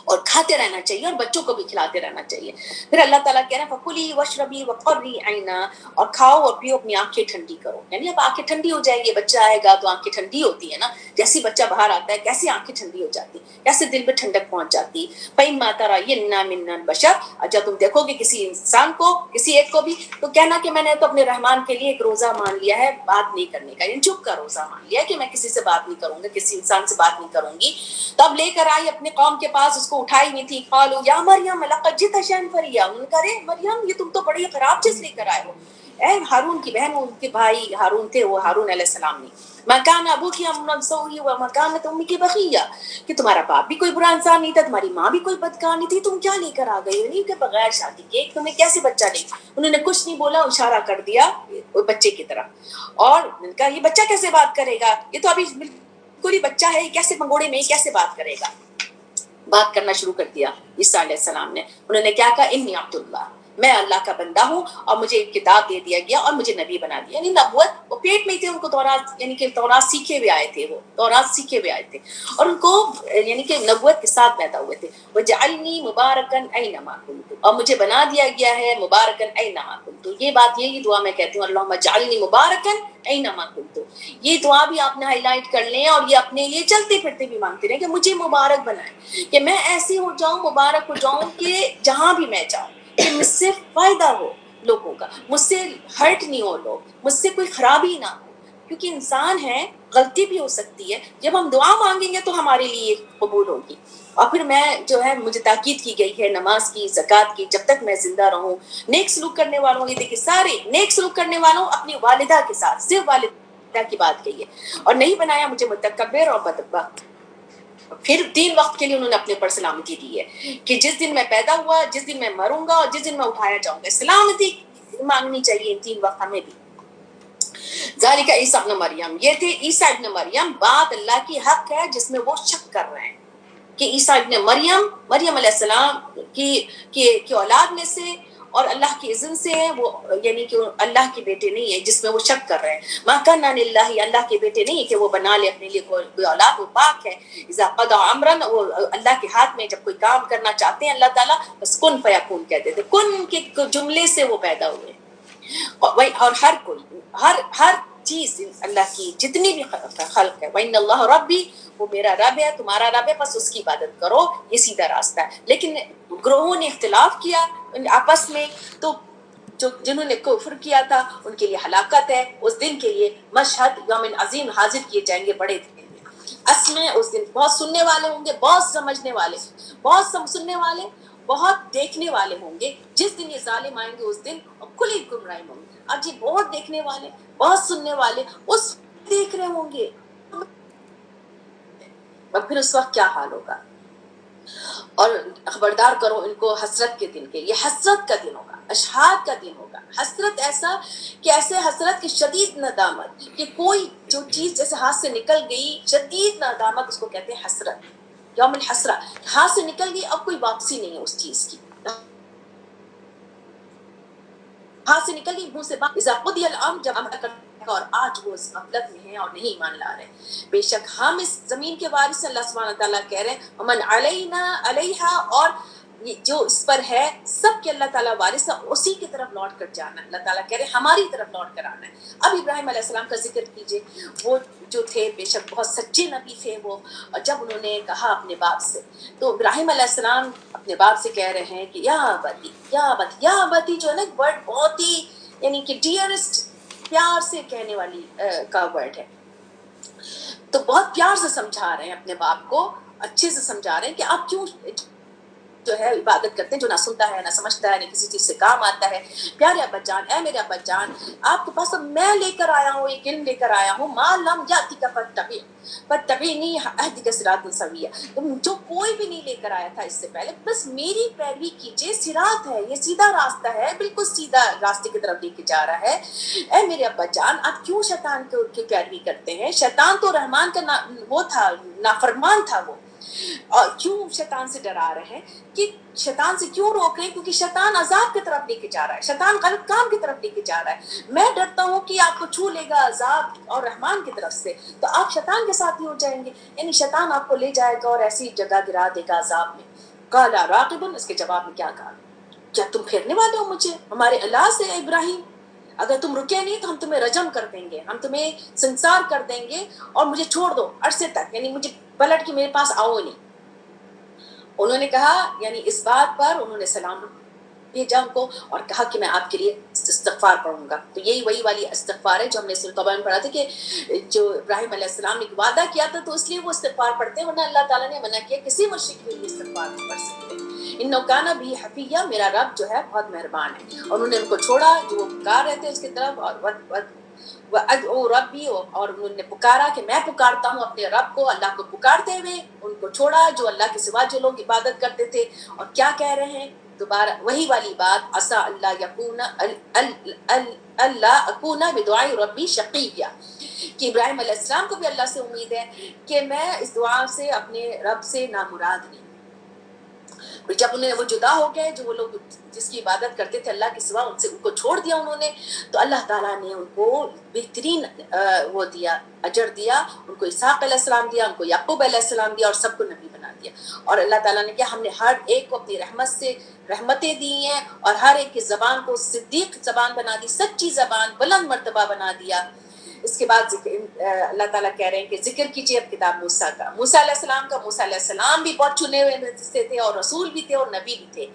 اور کھاتے رہنا چاہیے، اور بچوں کو بھی کھلاتے رہنا چاہیے. پھر اللہ تعالیٰ کہہ رہے ہیں فَكُلِي وَاشْرَبِي وَقَرِّي عَيْنًا، اور کھاؤ اور پیو، اپنی آنکھیں ٹھنڈی کرو. یعنی اب آنکھیں ٹھنڈی ہو جائیں گی، بچہ آئے گا تو آنکھیں ٹھنڈی ہوتی ہے نا، جیسی بچہ باہر آتا ہے کیسی آنکھیں ٹھنڈی ہو جاتی، کیسے دل پہ ٹھنڈک پہنچ جاتی. فَإِمَّا تَرَيِنَّ مِنَ الْبَشَرِ، جب تم دیکھو گے کسی انسان کو، کسی ایک کو بھی، تو کہنا کہ میں نے تو اپنے رحمان کے لیے ایک روزہ مان لیا ہے بات نہیں کرنے کا، یعنی چپ کا روزہ مان لیا ہے کہ میں کسی سے بات نہیں کروں گا، کسی انسان سے بات نہیں کروں گی. تب لے کر آئی اپنے قوم کے پاس، اس کو اٹھائی ہوئی تھی. قالوا یا مریم لقد جئت شیئا فریا، انہوں نے کہا ارے مریم یہ تم تو بڑی خراب چیز لے کر آئے ہو. اے ہارون کی بہن، ان کے بھائی ہارون تھے، وہ ہارون علیہ السلام نے، ما کان ابوکی امرا سوئی وما کانت امکی بغیہ، کہ تمہارا باپ بھی کوئی برا انسان نہیں تھا، تمہاری ماں بھی کوئی بدکار نہیں تھی، تم کیا لے کر آ گئی ہو، نہیں کہ بغیر شادی کے تمہیں کیسے بچہ نہیں. انہوں نے کچھ نہیں بولا، اشارہ کر دیا بچے کی طرف. اور ان کا یہ بچہ کیسے بات کرے گا، یہ تو ابھی بالکل ہی بچہ ہے، یہ کیسے منگوڑے میں کیسے بات کرے گا. بات کرنا شروع کر دیا عیسیٰ علیہ السلام نے. انہوں نے کیا کہا، انی عبد اللہ، میں اللہ کا بندہ ہوں، اور مجھے ایک کتاب دے دیا گیا اور مجھے نبی بنا دیا. یعنی نبوت، وہ پیٹ میں تھے، ان کو تورات، یعنی کہ تورات سیکھے ہوئے آئے تھے، وہ تورات سیکھے ہوئے آئے تھے، اور ان کو یعنی کہ نبوت کے ساتھ پیدا ہوئے تھے. وجعلنی مبارکا اینما کنت، اور مجھے بنا دیا گیا ہے مبارکا اینما کنت. یہ بات، یہی دعا میں کہتی ہوں، اللہم اجعلنی مبارکا اینما کنت. یہ دعا بھی آپ نے ہائی لائٹ کر لیں، اور یہ اپنے لیے چلتے پھرتے بھی مانگتے رہیں کہ مجھے مبارک بنائیں، کہ میں ایسی ہو جاؤں، مبارک ہو جاؤں کہ جہاں بھی میں جاؤں کہ مجھ سے فائدہ ہو لوگوں کا، مجھ سے ہرٹ نہیں ہو لوگ، مجھ سے کوئی خرابی نہ ہو. کیونکہ انسان ہے غلطی بھی ہو سکتی ہے. جب ہم دعا مانگیں گے تو ہمارے لیے قبول ہوگی. اور پھر میں جو ہے مجھے تاکید کی گئی ہے نماز کی، زکوٰۃ کی، جب تک میں زندہ رہوں. نیک سلوک کرنے والوں، یہ دیکھیے سارے نیک سلوک کرنے والوں اپنی والدہ کے ساتھ، صرف والدہ کی بات کہی ہے، اور نہیں بنایا مجھے متکبر اور بدبخت. پھر 3 وقت کے لیے انہوں نے اپنے پر سلامتی دی ہے کہ جس دن میں پیدا ہوا، جس دن میں مروں گا اور جس دن میں اٹھایا جاؤں گا. سلامتی مانگنی چاہیے ان 3 وقت ہمیں بھی. ذالک عیسیٰ ابن مریم، یہ تھے عیسیٰ ابن مریم. بات اللہ کی حق ہے جس میں وہ شک کر رہے ہیں کہ عیسیٰ ابن مریم علیہ السلام کی اولاد میں سے اور اللہ کی اذن سے ہیں وہ، یعنی کہ اللہ کے بیٹے نہیں ہے، جس میں وہ شک کر رہے ہیں. ما کان للہ، اللہ کے بیٹے نہیں ہے کہ وہ بنا لے اپنے لیے کوئی اولاد، وہ پاک ہے. اذا قضى امرا، وہ اللہ کے ہاتھ میں جب کوئی کام کرنا چاہتے ہیں اللہ تعالیٰ، بس کن فیکون کہتے تھے، کن کے جملے سے وہ پیدا ہوئے. اور ہر کوئی ہر چیز اللہ کی جتنی بھی خلق ہے، وَإِنَّ اللَّهَ رَبِّي، وہ میرا رب ہے، تمہارا رب ہے، بس اس کی عبادت کرو، یہ سیدھا راستہ ہے. لیکن گروہوں نے اختلاف کیا آپس میں، تو جنہوں نے کفر کیا تھا ان کے لیے ہلاکت ہے. اس دن کے لیے مشہد یوم عظیم حاضر کیے جائیں گے بڑے دن میں. میں اس دن بہت سننے والے ہوں گے، بہت سمجھنے والے، بہت سننے والے، بہت دیکھنے والے ہوں گے. جس دن یہ ظالم آئیں گے اس دن کھلی گمراہی ہوں گے. اب یہ بہت دیکھنے والے، بہت سننے والے اس دیکھ رہے ہوں گے، اور پھر اس وقت کیا حال ہوگا. اور خبردار کرو ان کو حسرت کے دن کے. یہ حسرت کا دن ہوگا، اشہاد کا دن ہوگا. حسرت ایسا کہ ایسے حسرت کی شدید ندامت، کہ کوئی جو چیز جیسے ہاتھ سے نکل گئی، شدید ندامت اس کو کہتے ہیں حسرت. یوم الحسرہ، ہاتھ سے نکل گئی، اب کوئی واپسی نہیں ہے اس چیز کی. ہاتھ سے نکل گئی، منہ سے بات. اذا قضی الامر، جب عمل کرتا، اور آج وہ اس غفلت میں ہیں اور نہیں ایمان لا رہے. بے شک ہم اس زمین کے وارث ہیں، اللہ سبحانہ تعالیٰ کہہ رہے ہیں، ومن علینا علیہا، اور جو اس پر ہے سب کے اللہ تعالیٰ وارث ہے، اسی کی طرف لوٹ کر جانا ہے. اللہ تعالیٰ کہہ رہے ہیں ہماری طرف لوٹ کر آنا ہے. اب ابراہیم علیہ السلام کا ذکر کیجئے. وہ جو تھے بے شک بہت سچے نبی تھے وہ. اور جب انہوں نے کہا اپنے باپ سے، تو ابراہیم علیہ السلام اپنے باپ سے کہہ رہے ہیں کہ یا ابتی، یا ابتی. یا ابتی جو ہے نا ورڈ بہت ہی، یعنی کہ ڈیئرسٹ، پیار سے کہنے والی کا ورڈ ہے. تو بہت پیار سے سمجھا رہے ہیں اپنے باپ کو، اچھے سے سمجھا رہے ہیں کہ آپ کیوں جو ہے عبادت کرتے ہیں جو نہ سنتا ہے، نہ سمجھتا ہے، نہ کسی چیز سے کام آتا ہے. پیارے ابا جان، اے میرے ابا جان، آپ کے پاس میں لے کر آیا ہوں، ایک علم لے کر آیا ہوں. ما لم یاتک فاتبعنی اهدک صراطا سویا. جو کوئی بھی نہیں لے کر آیا تھا اس سے پہلے، بس میری پیروی کیجیے. صراط ہے، یہ سیدھا راستہ ہے، بالکل سیدھا راستے کی طرف لے کے جا رہا ہے. اے میرے ابا جان، آپ کیوں شیطان کی پیروی کرتے ہیں؟ شیطان تو رحمان کا وہ تھا، نافرمان تھا وہ. اور کیوں شیطان سے ڈرا رہے ہیں؟ کہ شیطان سے کیوں روک رہے ہیں؟ کیونکہ شیطان عذاب کی طرف لے کے جا رہا ہے، شیطان غلط کام کی طرف لے کے جا رہا ہے. میں ڈرتا ہوں کہ آپ کو چھو لے گا عذاب اور رحمان کی طرف سے، تو آپ شیطان کے ساتھ ہی ہو جائیں گے. یعنی شیطان آپ کو لے جائے گا اور ایسی جگہ گرا دے گا عذاب میں. قال راغب، اس کے جواب میں کیا کہا؟ کیا تم پھیرنے والے ہو مجھے ہمارے اللہ سے؟ ابراہیم، اگر تم رکے نہیں تو ہم تمہیں رجم کر دیں گے، ہم تمہیں سنسار کر دیں گے، اور مجھے چھوڑ دو عرصے تک، یعنی مجھے پلٹ کے میرے پاس آؤ نہیں. انہوں نے کہا، یعنی اس بات پر انہوں نے سلام بھیجا ان کو اور کہا کہ میں آپ کے لیے استغفار پڑھوں گا. تو یہی وہی والی استغفار ہے جو ہم نے سورۃ توبہ میں پڑھا تھا، کہ جو ابراہیم علیہ السلام نے وعدہ کیا تھا تو اس لیے وہ استغفار پڑھتے ہیں، ورنہ اللہ تعالیٰ نے منع کیا کسی مشرک کے لیے استغفار نہیں پڑھ سکتے. انہ کان بی حفیہ، میرا رب جو ہے بہت مہربان ہے. اور انہوں نے ان کو چھوڑا جو وہ پکار رہے تھے اس کی طرف، اور وَأَدْعُو رَبِّي، اور انہوں نے پکارا کہ میں پکارتا ہوں اپنے رب کو. اللہ کو پکارتے ہوئے ان کو چھوڑا جو اللہ کے سوا جو لوگ عبادت کرتے تھے. اور کیا کہہ رہے ہیں؟ دوبارہ وہی والی بات، عسى اللہ یکون اللہ اکون بدعاء ربی شقیہ، کہ ابراہیم علیہ السلام کو بھی اللہ سے امید ہے کہ میں اس دعا سے اپنے رب سے نامراد نہیں. جب انہیں وہ جدا ہو گئے، جو وہ لوگ جس کی عبادت کرتے تھے اللہ کے سوا، ان سے ان کو چھوڑ دیا انہوں نے، تو اللہ تعالیٰ نے ان کو بہترین وہ دیا، اجر دیا. ان کو اسحاق علیہ السلام دیا، ان کو یعقوب علیہ السلام دیا، اور سب کو نبی بنا دیا. اور اللہ تعالیٰ نے کیا، ہم نے ہر ایک کو اپنی رحمت سے رحمتیں دی ہیں، اور ہر ایک کی زبان کو صدیق زبان بنا دی، سچی زبان، بلند مرتبہ بنا دیا. اس کے بعد اللہ تعالیٰ کہہ رہے ہیں کہ ذکر کیجیے اب کتاب موسیٰ کا، موسیٰ علیہ السلام کا. موسیٰ علیہ السلام بھی بہت چنے ہوئے حصے تھے، اور رسول بھی تھے اور نبی بھی تھے.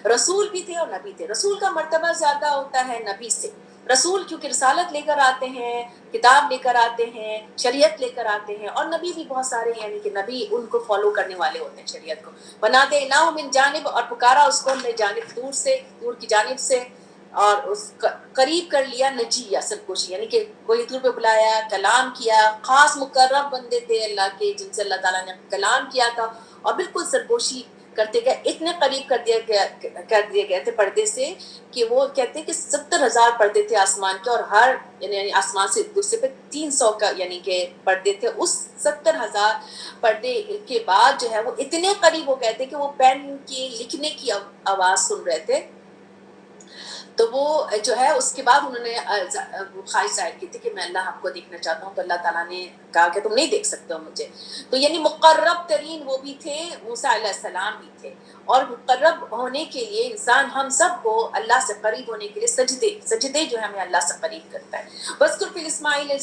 رسول بھی تھے اور نبی تھے. رسول کا مرتبہ زیادہ ہوتا ہے نبی سے. رسول کیونکہ رسالت لے کر آتے ہیں، کتاب لے کر آتے ہیں، شریعت لے کر آتے ہیں، اور نبی بھی بہت سارے یعنی کہ نبی ان کو فالو کرنے والے ہوتے ہیں شریعت کو. ونادیناہ من جانب، اور پکارا اس کو ہم نے جانب دور سے، دور کی جانب سے، اور اس قریب کر لیا نجیہ سرگوشی، یعنی کہ کوئی دور پہ بلایا، کلام کیا. خاص مقرب بندے تھے اللہ کے جن سے اللہ تعالیٰ نے کلام کیا تھا، اور بالکل سرگوشی کرتے گئے. اتنے قریب کر دیے گئے تھے پردے سے کہ وہ کہتے ہیں کہ 70,000 پردے تھے آسمان کے، اور ہر یعنی آسمان سے دوسرے پہ 300 کا یعنی کہ پردے تھے. اس 70,000 پردے کے بعد جو ہے وہ اتنے قریب ہو گئے تھے کہ وہ پین کی لکھنے کی آواز سن رہے تھے. تو وہ جو ہے اس کے بعد انہوں نے خواہش ظاہر کی تھی کہ میں اللہ آپ کو دیکھنا چاہتا ہوں. تو اللہ تعالیٰ نے کہا کہ تم نہیں دیکھ سکتے ہو مجھے. تو یعنی مقرب ترین وہ بھی تھے، موسیٰ علیہ السلام بھی تھے. اور مقرب ہونے کے لیے انسان ہم سب کو اللہ سے قریب ہونے کے لیے سجدے جو ہمیں اللہ سے قریب کرتا ہے. وذکر فی اسماعیل،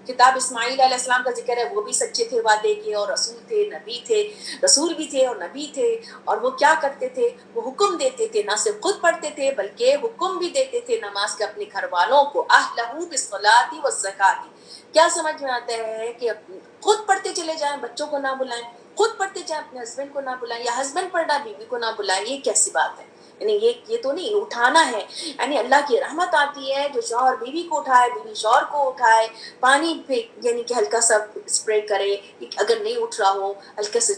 کتاب اسماعیل علیہ السلام کا ذکر ہے. وہ بھی سچے تھے وعدے کے، اور رسول تھے، نبی تھے، رسول بھی تھے اور نبی تھے. اور وہ کیا کرتے تھے؟ وہ حکم دیتے تھے، نہ صرف خود پڑھتے تھے بلکہ حکم بھی دیتے تھے نماز کے اپنے گھر والوں کو. اہلہ بالصلاۃ والزکاۃ. کیا سمجھ میں آتا ہے کہ خود پڑھتے چلے جائیں، بچوں کو نہ بلائیں، خود پڑھتے جائیں، اپنے ہسبینڈ کو نہ بلائیں، یا ہسبینڈ پڑھنا بیوی کو نہ بلائیں. یہ کیسی بات ہے؟ یعنی یہ تو نہیں اٹھانا ہے. یعنی اللہ کی رحمت آتی ہے جو شوہر بیوی کو اٹھائے، بیوی شوہر کو اٹھائے، پانی پہ یعنی کہ ہلکا سا اسپرے کرے، اگر نہیں اٹھ رہا ہو ہلکا سے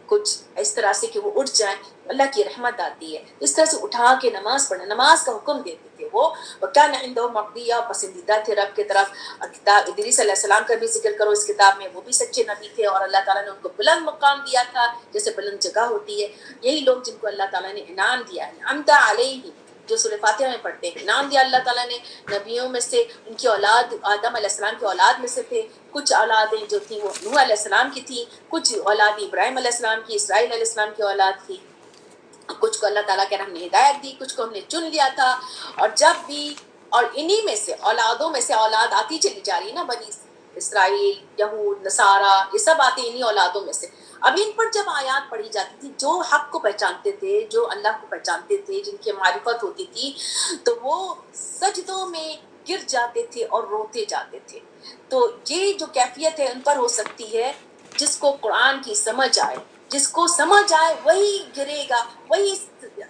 کچھ اس طرح سے کہ وہ اٹھ جائیں. اللہ کی رحمت آتی ہے. اس طرح سے اٹھا کے نماز پڑھنا، نماز کا حکم دیتے تھے وہ. وَكَانَ عِنْدَهُ مَرْضِيًّا، پسندیدہ تھے رب کی طرف. اور کتاب ادریس علیہ السلام کا بھی ذکر کرو اس کتاب میں، وہ بھی سچے نبی تھے، اور اللہ تعالیٰ نے ان کو بلند مقام دیا تھا جیسے بلند جگہ ہوتی ہے. یہی لوگ جن کو اللہ تعالیٰ نے انعام دیا ہے. انعمت علیہم، جو سورہ فاتحہ میں پڑھتے ہیں، انعام دیا اللہ تعالیٰ نے نبیوں میں سے. ان کی اولاد آدم علیہ السلام کی اولاد میں سے تھے. کچھ اولادیں جو تھیں وہ نوح علیہ السلام کی تھیں، کچھ اولاد ابراہیم علیہ السلام کی، اسرائیل علیہ السلام کی اولاد تھی. کچھ کو اللہ تعالیٰ کے ہم نے ہدایت دی، کچھ کو ہم نے چن لیا تھا. اور جب بھی، اور انہی میں سے اولادوں میں سے اولاد آتی چلی جا رہی ہے نا، بنی اسرائیل، یہود، نصارہ، یہ سب آتے انہی اولادوں میں سے. اب ان پر جب آیات پڑھی جاتی تھی، جو حق کو پہچانتے تھے، جو اللہ کو پہچانتے تھے، جن کی معرفت ہوتی تھی، تو وہ سجدوں میں گر جاتے تھے اور روتے جاتے تھے. تو یہ جو کیفیت ہے ان پر ہو سکتی ہے جس کو قرآن کی سمجھ آئے. جس کو سمجھ آئے وہی گرے گا، وہی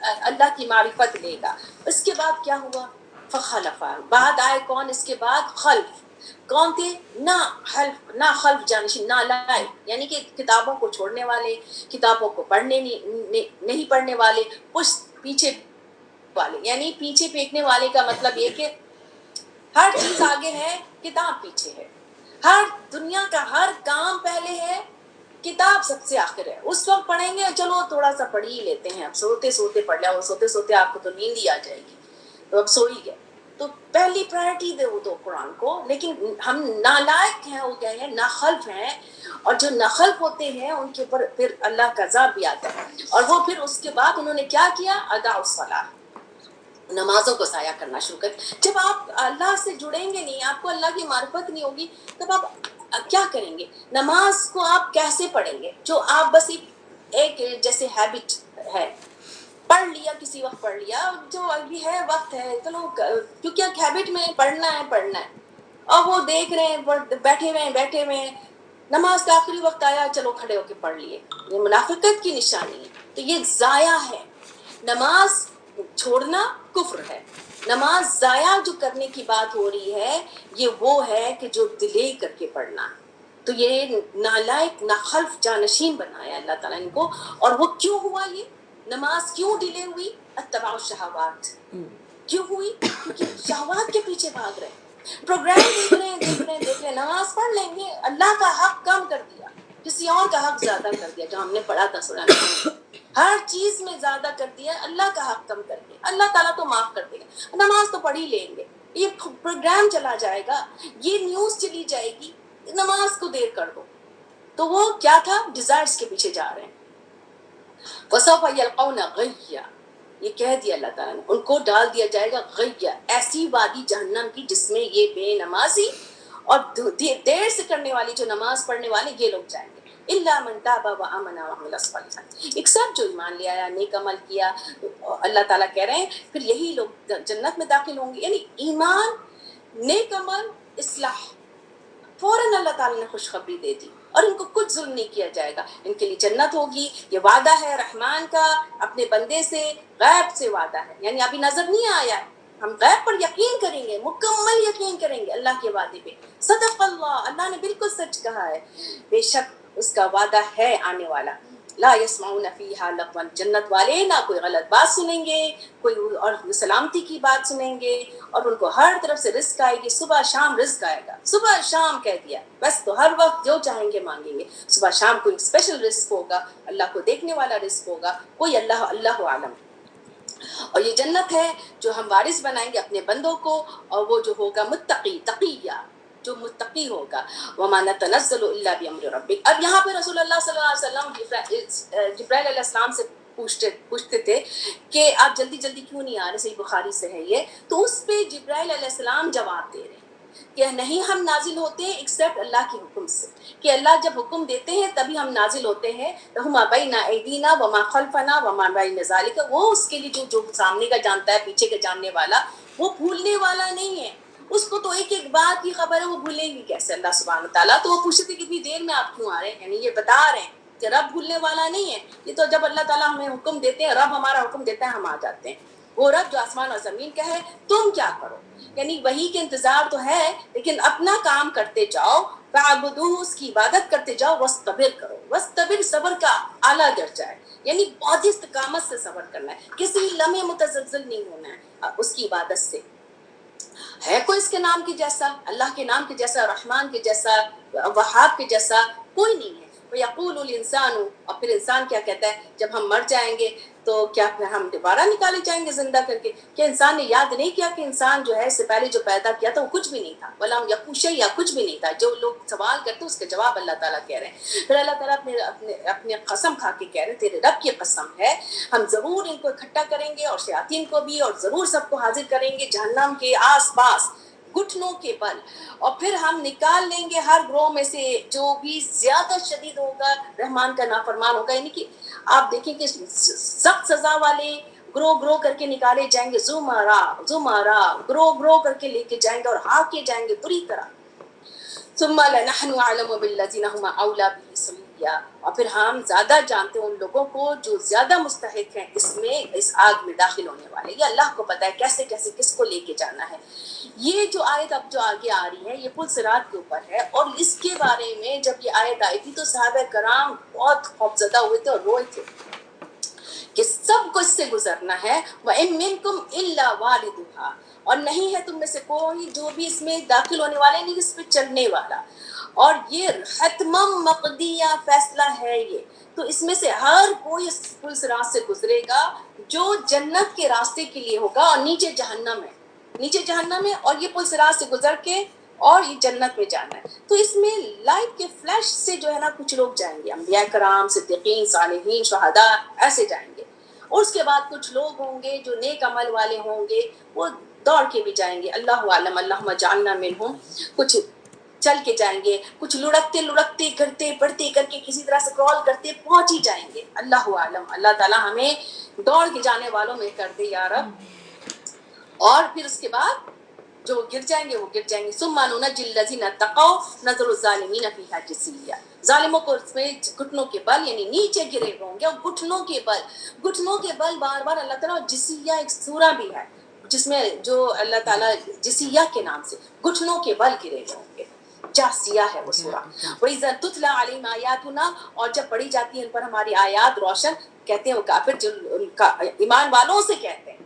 اللہ کی معرفت لے گا. اس کے بعد کیا ہوا؟ فخلف، بعد آئے کون اس کے بعد؟ خلف. کون تھے؟ نہ خلف جانشین، نہ لائق، یعنی کہ کتابوں کو چھوڑنے والے، کتابوں کو پڑھنے نہیں پڑھنے والے، پیچھے والے. یعنی پیچھے پھینکنے والے کا مطلب یہ کہ ہر چیز آگے ہے، کتاب پیچھے ہے. ہر دنیا کا ہر کام پہلے ہے، کتاب سب سے آخر ہے. اس وقت پڑھیں گے، چلو تھوڑا سا پڑھ ہی لیتے ہیں، اب سوتے سوتے پڑھ لیا، اور سوتے سوتے آپ کو تو نیند ہی آ جائے گی، تو اب سو ہی گئے. تو پہلی پرائرٹی دے وہ تو قرآن کو. لیکن ہم نالائق ہیں، ہو گئے ہیں، ناخلف ہیں. اور جو ناخلف ہوتے ہیں ان کے اوپر پھر اللہ کا عذاب بھی آتا ہے. اور وہ پھر اس کے بعد انہوں نے کیا کیا؟ ادا الصلاۃ، نمازوں کو ضائع کرنا شروع کر. جب آپ اللہ سے جڑیں گے نہیں، آپ کو اللہ کی معرفت نہیں ہوگی، تب آپ کیا کریں گے؟ نماز کو آپ کیسے پڑھیں گے؟ جو آپ بس ایک جیسے ہیبٹ ہے، پڑھ لیا، کسی وقت پڑھ لیا، جو ابھی ہے وقت ہے، چلو کیونکہ ایک ہیبٹ میں پڑھنا ہے. اور وہ دیکھ رہے ہیں، بیٹھے ہوئے ہیں، نماز کا آخری وقت آیا، چلو کھڑے ہو کے پڑھ لیے. یہ منافقت کی نشانی ہے. تو یہ ضائع ہے. نماز چھوڑنا کفر ہے. نماز ضائع جو کرنے کی بات ہو رہی ہے، یہ وہ ہے کہ جو ڈیلے کر کے پڑھنا. تو یہ نالائق، ناخلف، جانشین بنایا اللہ تعالیٰ ان کو. اور وہ کیوں ہوا؟ یہ نماز کیوں ڈیلے ہوئی؟ اتباع الشہوات. کیوں ہوئی؟ کیونکہ شہوات کے پیچھے بھاگ رہے ہیں، پروگرام دیکھ رہے ہیں. نماز پڑھ لیں گے، اللہ کا حق کم کر دیا، کسی اور کا حق زیادہ کر دیا، جو ہم نے پڑھا تھا سورہ میں. ہر چیز میں زیادہ کر دیا، اللہ کا حق کم کر دیا. اللہ تعالیٰ تو معاف کر دے گا، نماز تو پڑھ ہی لیں گے. یہ پروگرام چلا جائے گا، یہ نیوز چلی جائے گی، نماز کو دیر کر دو. تو وہ کیا تھا؟ ڈیزائرز کے پیچھے جا رہے ہیں. وَسَوْفَ يَلْقَوْنَ غَيًّا، یہ کہہ دیا اللہ تعالیٰ نے، ان کو ڈال دیا جائے گا غیّا، ایسی وادی جہنم کی جس میں یہ بے نمازی اور دیر سے کرنے والی جو نماز پڑھنے والے یہ لوگ جائیں گے. الا من تاب وآمن وعمل صالحا، ایکسپٹ جو ایمان لے آیا، نیک عمل کیا. اللہ تعالیٰ کہہ رہے ہیں پھر یہی لوگ جنت میں داخل ہوں گے. یعنی ایمان، نیک عمل، اصلاح، فوراً اللہ تعالیٰ نے خوشخبری دے دی اور ان کو کچھ ظلم نہیں کیا جائے گا. ان کے لیے جنت ہوگی. یہ وعدہ ہے رحمان کا اپنے بندے سے، غیب سے وعدہ ہے، یعنی ابھی نظر نہیں آیا ہے. ہم غیب پر یقین کریں گے، مکمل یقین کریں گے اللہ کے وعدے پہ. صدق اللہ، اللہ نے بالکل سچ کہا ہے، بے شک اس کا وعدہ ہے آنے والا. لا يسمعون فيها لغوا، جنت والے نہ کوئی غلط بات سنیں گے، کوئی اور سلامتی کی بات سنیں گے، اور ان کو ہر طرف سے رزق آئے گی. صبح شام رزق آئے گا، صبح شام کہہ دیا بس، تو ہر وقت جو چاہیں گے مانگیں گے. صبح شام کوئی اسپیشل رزق ہوگا، اللہ کو دیکھنے والا رزق ہوگا، کوئی اللہ عالم. اور یہ جنت ہے جو ہم وارث بنائیں گے اپنے بندوں کو، اور وہ جو ہوگا متقی، تقیہ، جو متقی ہوگا. وما نتنزل الا بامر ربک. اب یہاں پہ رسول اللہ صلی اللہ علیہ وسلم جبرائیل علیہ السلام سے پوچھتے تھے کہ آپ جلدی جلدی کیوں نہیں آ رہے، صحیح بخاری سے ہے یہ. تو اس پہ جبرائیل علیہ السلام جواب دے رہے ہیں کہ نہیں ہم نازل ہوتے ہیں ایکسپٹ اللہ کے حکم سے، کہ اللہ جب حکم دیتے ہیں تبھی ہم نازل ہوتے ہیں. وما بین ایدینا وما خلفنا وما بین ذالک، وہ اس کے لیے جو سامنے کا جانتا ہے، پیچھے کا جاننے والا، وہ بھولنے والا نہیں ہے. اس کو تو ایک ایک بات کی خبر ہے، وہ بھولیں گی کیسے اللہ سبحانہ تعالیٰ. تو وہ پوچھتے تھے کتنی دیر میں آپ کیوں آ رہے ہیں، یعنی یہ بتا رہے ہیں کہ رب بھولنے والا نہیں ہے. یہ تو جب اللہ تعالیٰ ہمیں حکم دیتے ہیں، رب ہمارا حکم دیتا ہے، ہم آ جاتے ہیں. وہ رب جو آسمان اور زمین کا ہے، تم کیا کرو، یعنی وہی کے انتظار تو ہے لیکن اپنا کام کرتے جاؤ. فَعَبُدُوهُ، اس کی عبادت کرتے جاؤ. وَاسْتَبِرْ کرو، وَاسْتَبِرْ صبر کا اعلیٰ درجہ ہے، یعنی بہت استقامت سے صبر کرنا ہے، کسی لمحے متزلزل نہیں ہونا ہے اس کی عبادت سے. ہے کوئی اس کے نام کے جیسا، اللہ کے نام کے جیسا، رحمان کے جیسا، وہاب کے جیسا؟ کوئی نہیں ہے. وَيَقُولُ الْإِنسَانُ، اور پھر انسان کیا کہتا ہے جب ہم مر جائیں گے تو کیا پھر ہم دوبارہ نکالے جائیں گے زندہ کر کے؟ کیا انسان نے یاد نہیں کیا کہ انسان جو ہے اس سے پہلے جو پیدا کیا تھا وہ کچھ بھی نہیں تھا؟ وَلَمْ يَكُن شَيْئًا، کچھ بھی نہیں تھا. جو لوگ سوال کرتے ہیں اس کا جواب اللہ تعالیٰ کہہ رہے ہیں. پھر اللہ تعالیٰ اپنے قسم کھا کے کہہ رہے ہیں تیرے رب کی قسم ہے ہم ضرور ان کو اکٹھا کریں گے اور شیاطین کو بھی، اور ضرور سب کو حاضر کریں گے جہنم کے آس پاس گھٹنوں کے بل، اور پھر ہم نکال لیں گے ہر گروہ میں سے جو بھی زیادہ شدید ہوگا، رحمان کا نافرمان ہوگا. یعنی کہ آپ دیکھیں کہ سخت سزا والے گروہ کر کے نکالے جائیں گے، زمرہ گروہ کر کے لے کے جائیں گے اور ہاکے جائیں گے بری طرح. ثم لنحن اعلم بالذین هم اولى به صلیا، اور پھر ہم زیادہ جانتے ہیں ان لوگوں کو جو زیادہ مستحق ہیں اس آگ میں داخل ہونے والے. یہ اللہ کو پتہ ہے کیسے کیسے کس کو لے کے جانا ہے. یہ جو آیت اب جو آگے آ رہی ہے یہ پل صراط کے اوپر ہے، اور اس کے بارے میں جب یہ آیت آئی تھی تو صحابہ کرام بہت خوفزدہ ہوئے تھے اور روئے تھے کہ سب کو اس سے گزرنا ہے. وَإِن مِّنكُمْ إِلَّا وَارِدُهَا، اور نہیں ہے تم میں سے کوئی جو بھی اس میں داخل ہونے والے نہیں، اس پہ چڑھنے والا. اور یہ حتمم مقدیہ فیصلہ ہے یہ، تو اس میں سے ہر کوئی اس پل صراط سے گزرے گا جو جنت کے راستے کے لیے ہوگا، اور نیچے جہنم ہے اور یہ پل صراط سے گزر کے اور یہ جنت میں جانا ہے. تو اس میں لائٹ کے فلیش سے جو ہے نا کچھ لوگ جائیں گے، انبیاء کرام، صدیقین، صالحین، شہداء، ایسے جائیں گے. اور اس کے بعد کچھ لوگ ہوں گے جو نیک عمل والے ہوں گے، وہ دوڑ کے بھی جائیں گے، اللہ عالم، اللہم اجعلنا منہم. کچھ چل کے جائیں گے، کچھ لڑکتے کرتے بڑھتے کر کے کسی طرح سے کرال کرتے پہنچ ہی جائیں گے، اللہ عالم. اللہ تعالی ہمیں دوڑ کے جانے والوں میں کر دے یا رب. اور پھر اس کے بعد جو گر جائیں گے وہ گر جائیں گے. ثم ننجی الذین اتقوا نذر الظالمین فیہا جثیا، ظالموں کو اس میں گھٹنوں کے بل یعنی نیچے گرے ہوں گے، اور گھٹنوں کے بل بار بار اللہ تعالیٰ. جثیہ ایک سورہ بھی ہے جس میں جو اللہ تعالیٰ جثیہ کے نام سے گھٹنوں کے بل گرے ہوں گے، جاسیہ ہے وہ سورہ. وَإِذَا تُتْلَىٰ عَلَيْهِمْ آیَاتُنَا، اور جب پڑھی جاتی ہیں ان پر ہماری آیات روشن، کہتے ہیں وہ کافر جو ایمان والوں سے کہتے ہیں.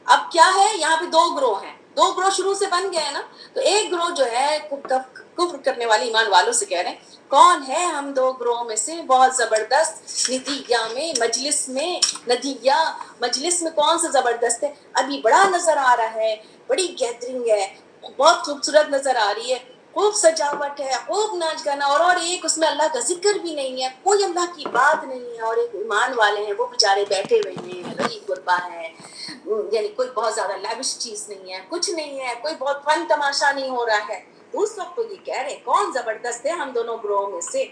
اب کیا ہے یہاں پہ دو گروہ شروع سے بن گئے ہیں نا. تو ایک گروہ جو ہے کفر کرنے والے ایمان والوں سے کہہ رہے ہیں کون ہے ہم دو گروہوں میں سے بہت زبردست ندیہ میں مجلس میں کون سا زبردست ہے، ابھی بڑا نظر آ رہا ہے، بڑی گیدرنگ ہے، بہت خوبصورت نظر آ رہی ہے، خوب سجاوٹ ہے، خوب ناچ گانا، اور ایک اس میں اللہ کا ذکر بھی نہیں ہے، کوئی اللہ کی بات نہیں ہے، اور ایک ایمان والے ہیں وہ بیچارے بیٹھے ہوئے ہیں، غریب غربا ہے، یعنی کوئی بہت زیادہ لیوش چیز نہیں ہے، کچھ نہیں ہے، کوئی بہت فن تماشا نہیں ہو رہا ہے. تو اس وقت تو یہ کہہ رہے کون زبردست ہے ہم دونوں گروہوں میں سے.